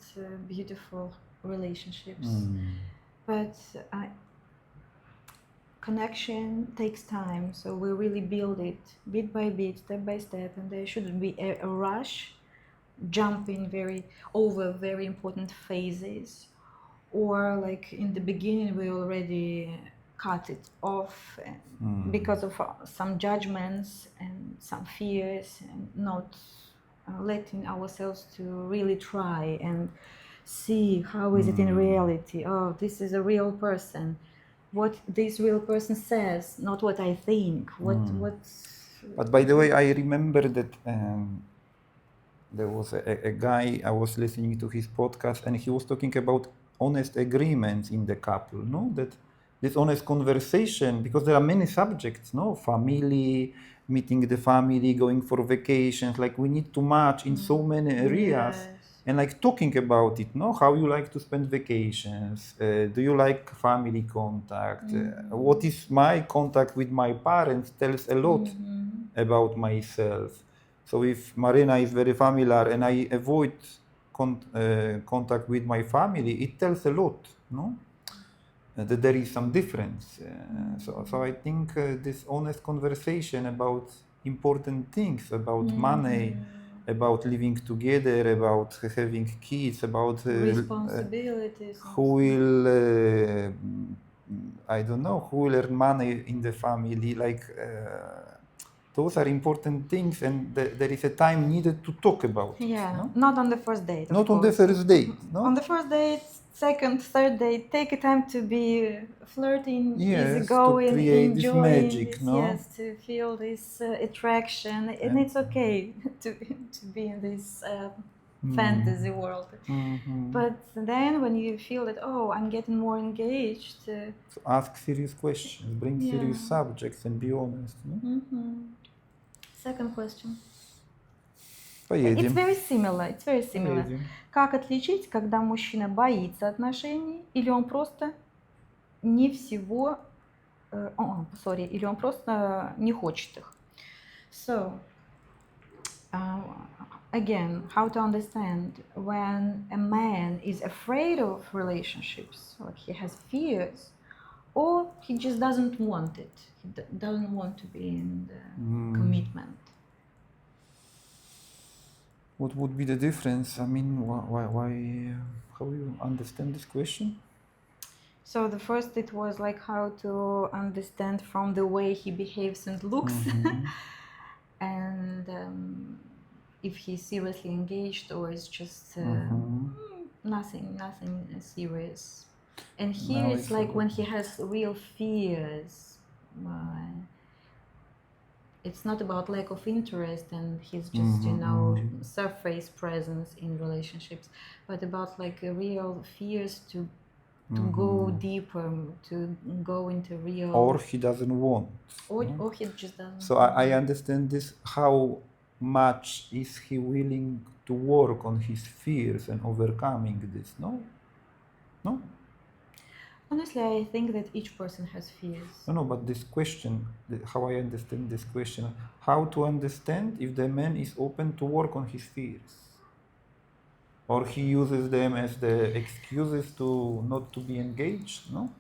Speaker 1: beautiful relationships. But connection takes time, so we really build it bit by bit, step by step, and there shouldn't be a rush, jumping over very important phases, or like in the beginning we already cut it off because of some judgments and some fears, and not letting ourselves to really try and see how is it in reality. Oh, this is a real person. What this real person says, not what I think.
Speaker 2: But by the way, I remember that there was a guy, I was listening to his podcast, and he was talking about honest agreements in the couple, no? That this honest conversation, because there are many subjects, no? Family, meeting the family, going for vacations, like we need to match in so many areas.
Speaker 1: Yes.
Speaker 2: And like talking about it, no? How you like to spend vacations? Do you like family contact? What is my contact with my parents tells a lot about myself. So if Marina is very familiar and I avoid contact with my family, it tells a lot, no? That there is some difference. So I think this honest conversation about important things, about money, about living together, about having kids, about
Speaker 1: responsibilities,
Speaker 2: who will, I don't know, who will earn money in the family, like those are important things, and there is a time needed to talk about it.
Speaker 1: Yeah,
Speaker 2: No?
Speaker 1: not on the first date.
Speaker 2: Not on the first date. No?
Speaker 1: On the first date, second, third date, take a time to be flirting,
Speaker 2: Yes,
Speaker 1: easygoing,
Speaker 2: to create this
Speaker 1: enjoying
Speaker 2: magic,
Speaker 1: this,
Speaker 2: no?
Speaker 1: yes, to feel this attraction, and
Speaker 2: Yeah.
Speaker 1: it's okay to be in this fantasy world.
Speaker 2: Mhm.
Speaker 1: But then when you feel that, oh, I'm getting more engaged,
Speaker 2: So ask serious questions, bring serious
Speaker 1: Yeah.
Speaker 2: subjects, and be honest. No?
Speaker 1: Second question. It's
Speaker 2: Поедем.
Speaker 1: very similar. It's very similar.
Speaker 2: Поедем.
Speaker 1: Как отличить, когда мужчина боится отношений, или он просто не всего, или он просто не хочет их? So, again, how to understand when a man is afraid of relationships, like he has fears, or he just doesn't want it. He doesn't want to be in the commitment.
Speaker 2: What would be the difference? I mean, why how you understand this question?
Speaker 1: So the first it was like how to understand from the way he behaves and looks, and if he's seriously engaged or it's just nothing serious. And here it's like when he has real fears. It's not about lack of interest and he's just surface presence in relationships, but about like a real fears to go deeper, to go into real.
Speaker 2: Or he doesn't want.
Speaker 1: Or he just doesn't.
Speaker 2: So I understand this. How much is he willing to work on his fears and overcoming this? No.
Speaker 1: Honestly, I think that each person has fears.
Speaker 2: No, but this question, how I understand this question, how to understand if the man is open to work on his fears, or he uses them as the excuses to not to be engaged, no?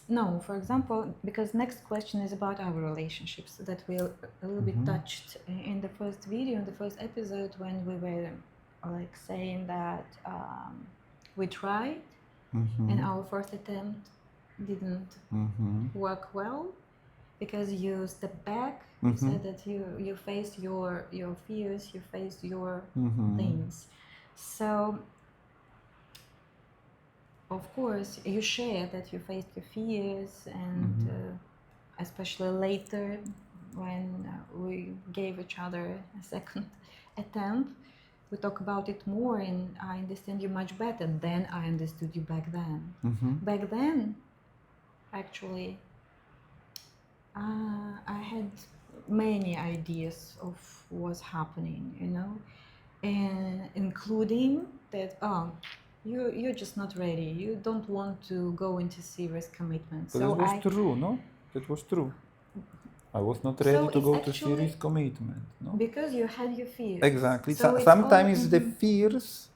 Speaker 1: No, for example, because next question is about our relationships that we a little bit touched in the first video, in the first episode, when we were like saying that we tried and our first attempt didn't work well because you stepped back, you said that you faced your fears, you faced your things. So of course, you share that you faced your fears, and especially later when we gave each other a second attempt, we talk about it more, and I understand you much better than I understood you back then. Back then, actually, I had many ideas of what's happening, and including that, you're just not ready. You don't want to go into serious commitment.
Speaker 2: So that was true, no? That was true. I was not ready to go to serious commitment, no?
Speaker 1: Because you had your fears.
Speaker 2: Exactly.
Speaker 1: So
Speaker 2: sometimes the fears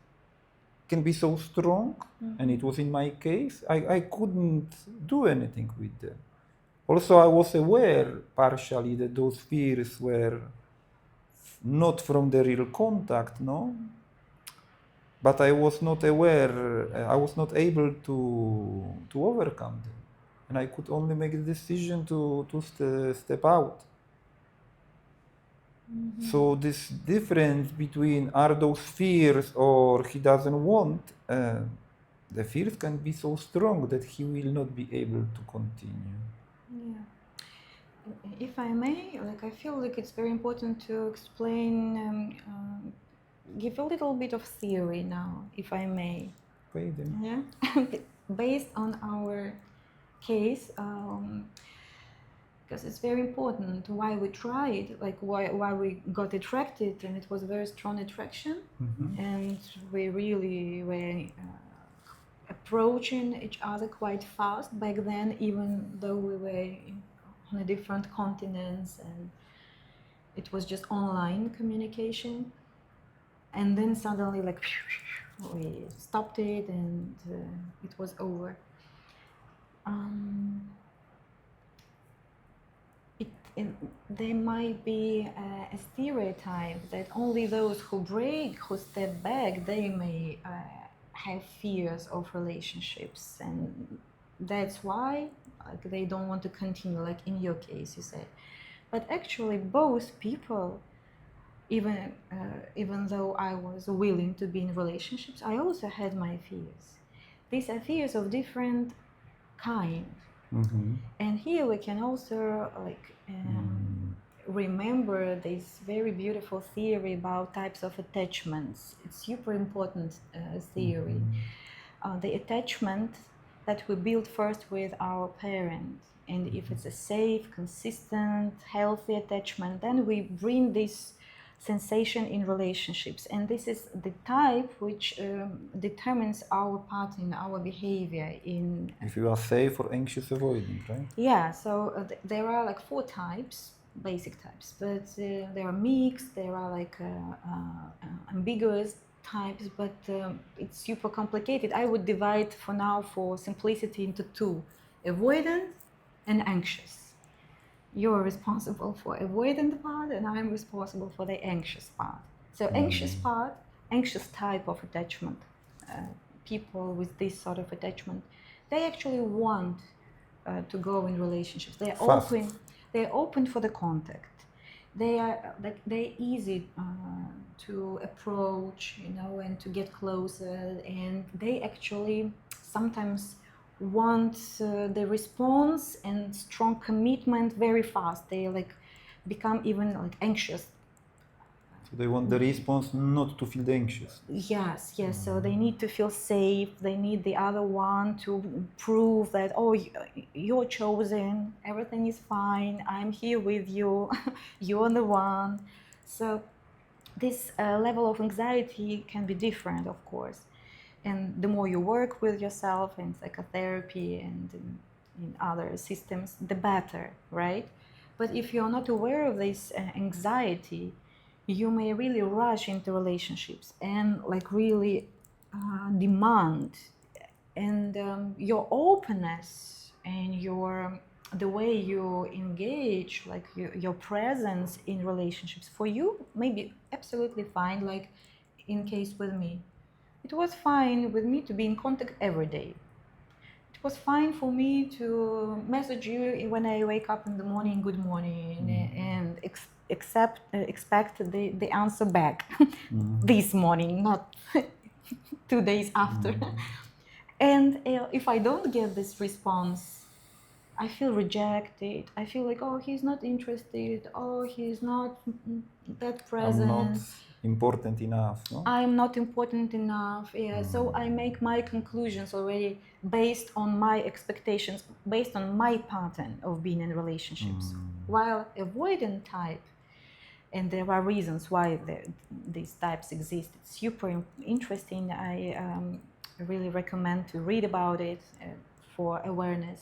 Speaker 2: can be so strong, and it was in my case, I couldn't do anything with them. Also, I was aware partially that those fears were not from the real contact, no? But I was not aware, I was not able to overcome them. And I could only make the decision to step out. So this difference between are those fears or he doesn't want, the fears can be so strong that he will not be able to continue.
Speaker 1: Yeah. If I may, I feel like it's very important to explain, give a little bit of theory now, if I may. Yeah. Based on our case, because it's very important why we tried, why we got attracted, and it was a very strong attraction, and we really were approaching each other quite fast back then, even though we were on a different continents and it was just online communication. And then suddenly, we stopped it, and it was over. There might be a stereotype that only those who step back, they may have fears of relationships, and that's why they don't want to continue, like in your case, you said. But actually, both people, even though I was willing to be in relationships, I also had my fears. These are fears of different kind. And here we can also remember this very beautiful theory about types of attachments. It's super important theory. The attachment that we build first with our parents, and if it's a safe, consistent, healthy attachment, then we bring this sensation in relationships, and this is the type which determines our pattern, our behavior in.
Speaker 2: If you are safe or anxious avoiding, right?
Speaker 1: Yeah, so there are like 4 types, basic types, but there are mixed, there are like ambiguous types, but it's super complicated. I would divide for now, for simplicity, into 2: avoidant and anxious. You're responsible for avoidant part, and I'm responsible for the anxious part. So anxious part, anxious type of attachment, people with this sort of attachment, they actually want to go in relationships. They're open. They're open for the contact. They're easy to approach, and to get closer. And they actually sometimes want the response and strong commitment very fast. They become even anxious.
Speaker 2: So they want the response not to feel anxious.
Speaker 1: Yes. So they need to feel safe. They need the other one to prove that, oh, you're chosen, everything is fine, I'm here with you, you're the one. So this level of anxiety can be different, of course. And the more you work with yourself in psychotherapy and in other systems, the better, right? But if you're not aware of this anxiety, you may really rush into relationships and really demand, and your openness and the way you engage, your presence in relationships, for you may be absolutely fine. Like in case with me, it was fine with me to be in contact every day. It was fine for me to message you when I wake up in the morning, good morning, and expect the answer back this morning, not 2 days after. And if I don't get this response, I feel rejected. I feel like, oh, he's not interested. Oh, he's not that present.
Speaker 2: I'm not important enough. No?
Speaker 1: I'm not important enough. Yeah. So I make my conclusions already based on my expectations, based on my pattern of being in relationships. While avoidant type, and there are reasons why these types exist. It's super interesting. I really recommend to read about it for awareness.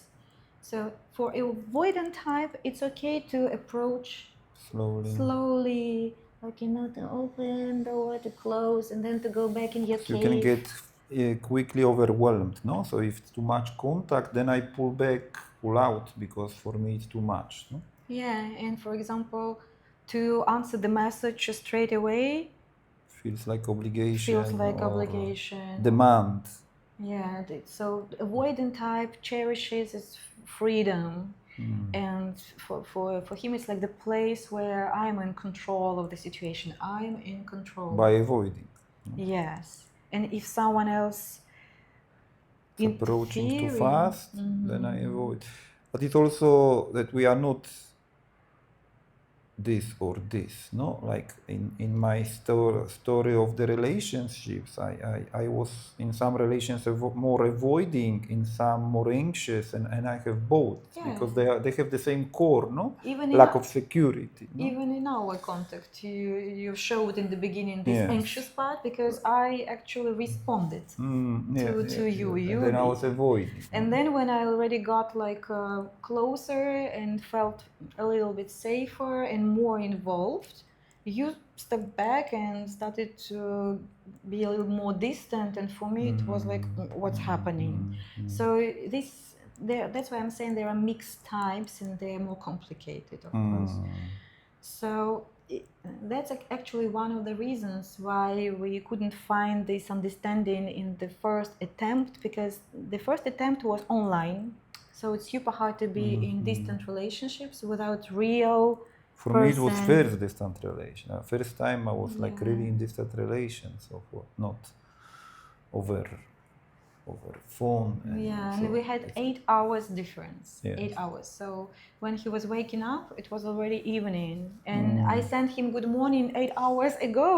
Speaker 1: So for avoidant type, it's okay to approach slowly, to open the door, to close, and then to go back in your cave.
Speaker 2: You can get quickly overwhelmed, no? So if it's too much contact, then I pull out, because for me it's too much, no?
Speaker 1: Yeah, and for example, to answer the message straight away
Speaker 2: feels like obligation.
Speaker 1: Demand. Yeah, so avoidant type cherishes its freedom. And for him, it's like the place where I'm in control of the situation. I'm in control.
Speaker 2: By avoiding.
Speaker 1: Yes. And if someone else
Speaker 2: is approaching too fast, then I avoid. But it's also that we are not this or this, no? Like in my story of the relationships, I was in some relations more avoiding, in some more anxious, and I have both, because they have the same core, no? Lack of security. No?
Speaker 1: Even in our contact, you showed in the beginning this anxious part, because I actually responded to you.
Speaker 2: And then I was avoiding.
Speaker 1: And then when I already got closer and felt a little bit safer and more involved, you stepped back and started to be a little more distant, and for me it was like, what's happening? So that's why I'm saying there are mixed types, and they're more complicated, of course. So that's actually one of the reasons why we couldn't find this understanding in the first attempt, because the first attempt was online. So it's super hard to be in distant relationships without real
Speaker 2: For me, it was
Speaker 1: person.
Speaker 2: first distant relation. First time I was like
Speaker 1: Yeah.
Speaker 2: really in distant relations, so not over phone.
Speaker 1: Yeah,
Speaker 2: so
Speaker 1: and we had 8 hours difference.
Speaker 2: Yes.
Speaker 1: 8 hours. So when he was waking up, it was already evening, and I sent him good morning 8 hours ago,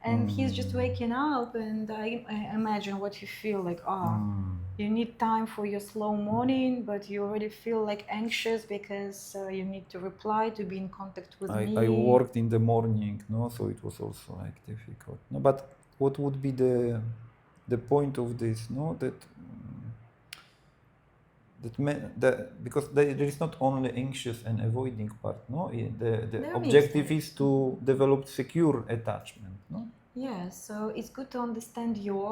Speaker 1: and he's just waking up, and I imagine what you feel like. You need time for your slow morning, but you already feel like anxious because you need to reply to be in contact with me.
Speaker 2: I worked in the morning, no, so it was also like difficult. No, but what would be the point of this? No, because there is not only anxious and avoiding part. No, the
Speaker 1: There are
Speaker 2: objective
Speaker 1: mistakes.
Speaker 2: is to develop secure attachment. No.
Speaker 1: Yeah, so it's good to understand your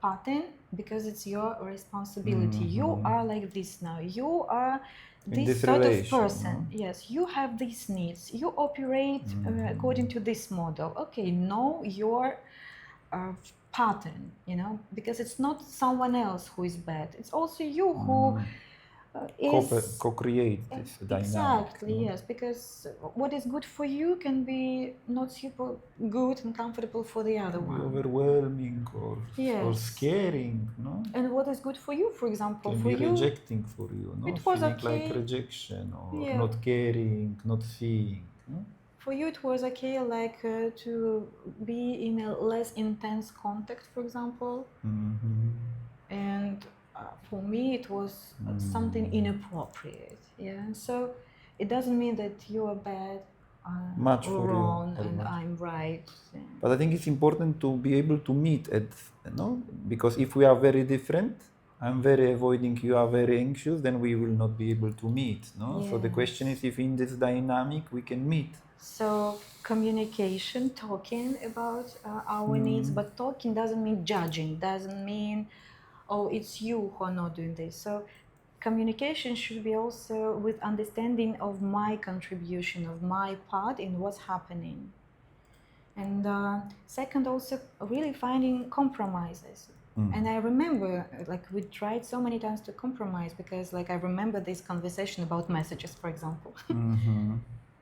Speaker 1: pattern because it's your responsibility. You are like this now. You are
Speaker 2: In
Speaker 1: this
Speaker 2: this
Speaker 1: sort of
Speaker 2: relation,
Speaker 1: person.
Speaker 2: no?
Speaker 1: Yes, you have these needs. You operate according to this model. Okay, know your pattern, you know, because it's not someone else who is bad. It's also you who is
Speaker 2: Co-create this dynamic.
Speaker 1: exactly,
Speaker 2: No?
Speaker 1: yes, because what is good for you can be not super good and comfortable for the other
Speaker 2: Be
Speaker 1: one.
Speaker 2: overwhelming or
Speaker 1: Yes.
Speaker 2: scaring, no?
Speaker 1: And what is good for you, for example,
Speaker 2: Can
Speaker 1: for
Speaker 2: be
Speaker 1: you,
Speaker 2: rejecting for you, no?
Speaker 1: it was
Speaker 2: Feeling like
Speaker 1: okay.
Speaker 2: rejection or
Speaker 1: Yeah.
Speaker 2: not caring, not seeing. No?
Speaker 1: For you, it was okay, like to be in a less intense contact, for example. And for me, it was something inappropriate. Yeah. So it doesn't mean that you are bad
Speaker 2: Much
Speaker 1: or
Speaker 2: for you,
Speaker 1: wrong
Speaker 2: or
Speaker 1: and
Speaker 2: much.
Speaker 1: I'm right. Yeah.
Speaker 2: But I think it's important to be able to meet at, no? Because if we are very different, I'm very avoiding, you are very anxious, then we will not be able to meet, no? So the question is if in this dynamic we can meet.
Speaker 1: So communication, talking about our needs, but talking doesn't mean judging, doesn't mean, oh, it's you who are not doing this. So communication should be also with understanding of my contribution, of my part in what's happening. And second, also really finding compromises. And I remember, like, we tried so many times to compromise because, like, I remember this conversation about messages, for example.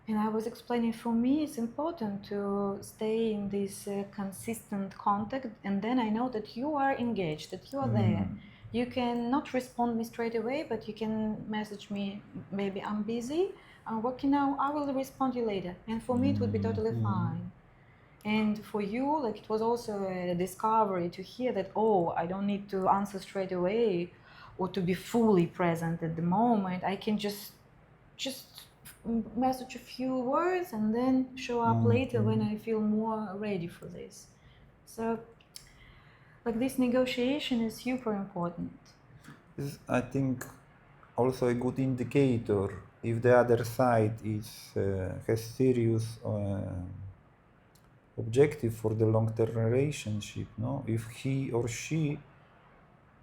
Speaker 1: And I was explaining, for me, it's important to stay in this consistent contact. And then I know that you are engaged, that you are there. You can not respond me straight away, but you can message me, maybe I'm busy, I'm working now, I will respond you later. And for me, it would be totally fine. And for you, like, it was also a discovery to hear that, oh, I don't need to answer straight away or to be fully present at the moment. I can just message a few words and then show up later when I feel more ready for this. So, like, this negotiation is super important.
Speaker 2: Is, I think, also a good indicator if the other side is has serious objective for the long-term relationship, no? If he or she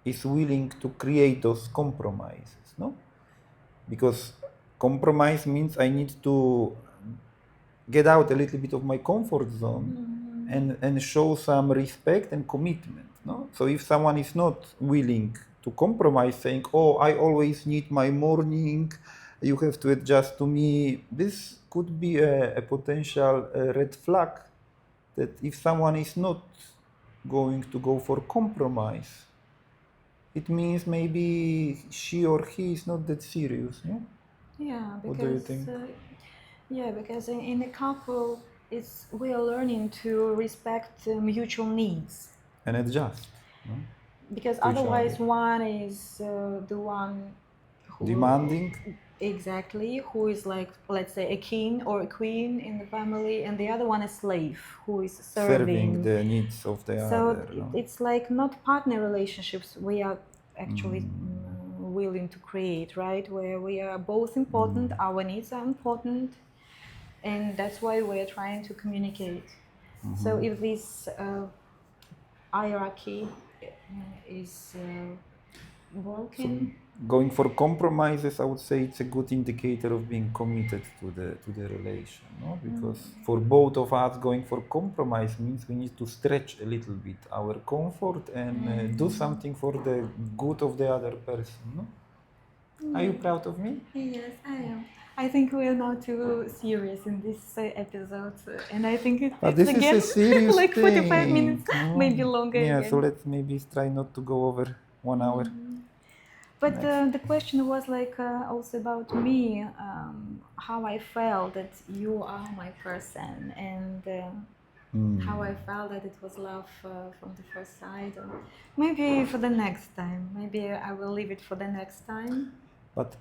Speaker 2: is willing to create those compromises, no? Because compromise means I need to get out a little bit of my comfort zone and show some respect and commitment, no? So if someone is not willing to compromise, saying, oh, I always need my morning, you have to adjust to me, this could be a potential red flag that if someone is not going to go for compromise, it means maybe she or he is not that serious, no?
Speaker 1: Yeah, because
Speaker 2: What do you think?
Speaker 1: because in a couple, it's we are learning to respect mutual needs.
Speaker 2: And adjust, no?
Speaker 1: Because
Speaker 2: To each
Speaker 1: otherwise,
Speaker 2: other.
Speaker 1: one is the one who
Speaker 2: Demanding.
Speaker 1: Exactly, who is like, let's say, a king or a queen in the family, and the other one a slave who is serving.
Speaker 2: The needs of the
Speaker 1: So
Speaker 2: other, no?
Speaker 1: it's like not partner relationships we are actually willing to create, right? Where we are both important, our needs are important, and that's why we're trying to communicate. So if this hierarchy is broken.
Speaker 2: Going for compromises, I would say it's a good indicator of being committed to the relation, no? Because for both of us, going for compromise means we need to stretch a little bit our comfort and do something for the good of the other person, no? Are you proud of me?
Speaker 1: Yes, I am. I think we are not too serious in this episode, and I think
Speaker 2: But
Speaker 1: it's
Speaker 2: this
Speaker 1: again
Speaker 2: is a serious
Speaker 1: like 45
Speaker 2: thing.
Speaker 1: minutes,
Speaker 2: No?
Speaker 1: maybe longer
Speaker 2: Yeah,
Speaker 1: again.
Speaker 2: so let's maybe try not to go over 1 hour.
Speaker 1: But
Speaker 2: Next.
Speaker 1: the question was like also about me, how I felt that you are my person, and how I felt that it was love from the first sight. Maybe for the next time. Maybe I will leave it for the next time.
Speaker 2: But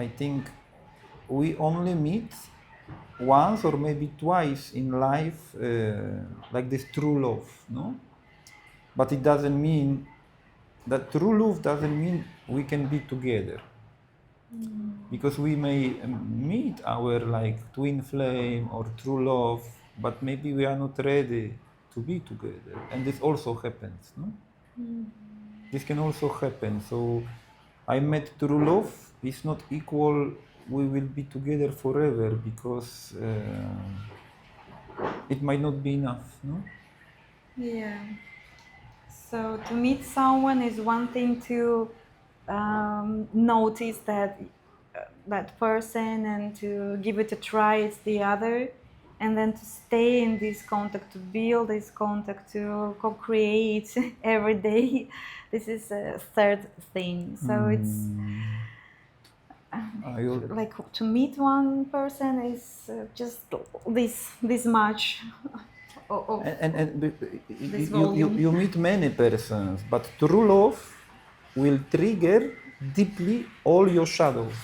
Speaker 2: I think we only meet once or maybe twice in life, like this true love, no? But it doesn't mean that true love doesn't mean we can be together. Because we may meet our like twin flame or true love, but maybe we are not ready to be together, and this also happens, no? This can also happen. So I met true love is not equal we will be together forever, because it might not be enough, no?
Speaker 1: Yeah. So to meet someone is one thing, to notice that person and to give it a try is the other, and then to stay in this contact, to build this contact, to co-create every day. This is a third thing. So it's like to meet one person is just this much.
Speaker 2: And
Speaker 1: This volume.
Speaker 2: you meet many persons, but true love will trigger deeply all your shadows.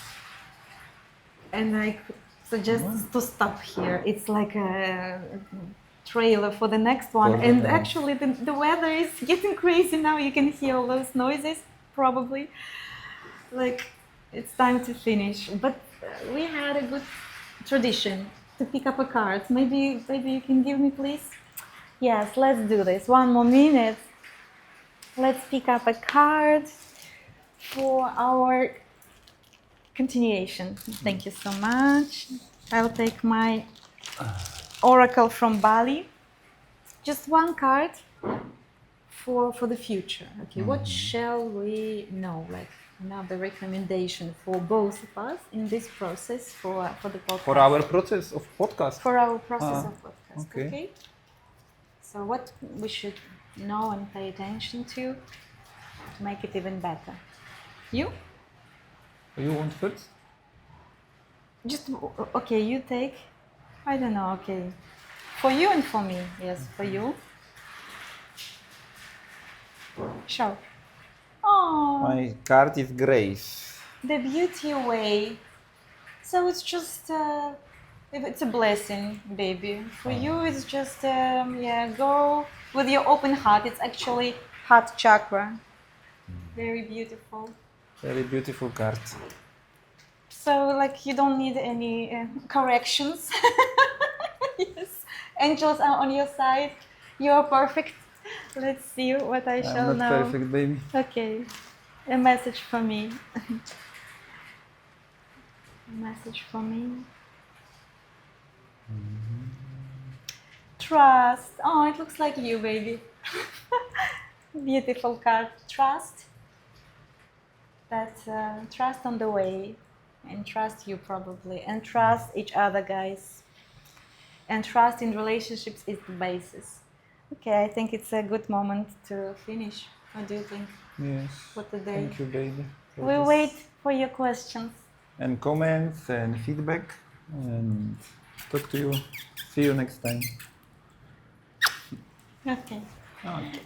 Speaker 1: And I suggest to stop here. It's like a trailer for the next one. And actually, the weather is getting crazy now. You can hear all those noises, probably. Like, it's time to finish. But we had a good tradition to pick up a card. Maybe you can give me, please? Yes, let's do this. 1 more minute. Let's pick up a card for our continuation. Thank you so much. I'll take my oracle from Bali. Just one card for the future. Okay, what shall we know? Like another recommendation for both of us in this process for the podcast.
Speaker 2: For our process of podcast.
Speaker 1: For our process of podcast.
Speaker 2: Okay.
Speaker 1: So what we should know and pay attention to make it even better. You?
Speaker 2: You want first?
Speaker 1: Just, okay, you take, I don't know, okay. For you and for me, yes, for you. Sure. Oh.
Speaker 2: My card is grace.
Speaker 1: The beauty way. So it's just, it's a blessing, baby. For you, it's just, go with your open heart. It's actually heart chakra. Very beautiful.
Speaker 2: Very beautiful card.
Speaker 1: So, like, you don't need any corrections. Yes, angels are on your side. You are perfect. Let's see what I shall
Speaker 2: I'm not
Speaker 1: know.
Speaker 2: perfect, baby.
Speaker 1: Okay, a message for me. A message for me. Trust. Oh, it looks like you, baby. Beautiful card. Trust. That trust on the way, and trust you probably, and trust each other, guys. And trust in relationships is the basis. Okay, I think it's a good moment to finish. What do you think?
Speaker 2: Yes.
Speaker 1: For today.
Speaker 2: Thank you, baby.
Speaker 1: We'll wait for your questions.
Speaker 2: And comments and feedback. And talk to you. See you next time.
Speaker 1: Okay.
Speaker 2: Okay.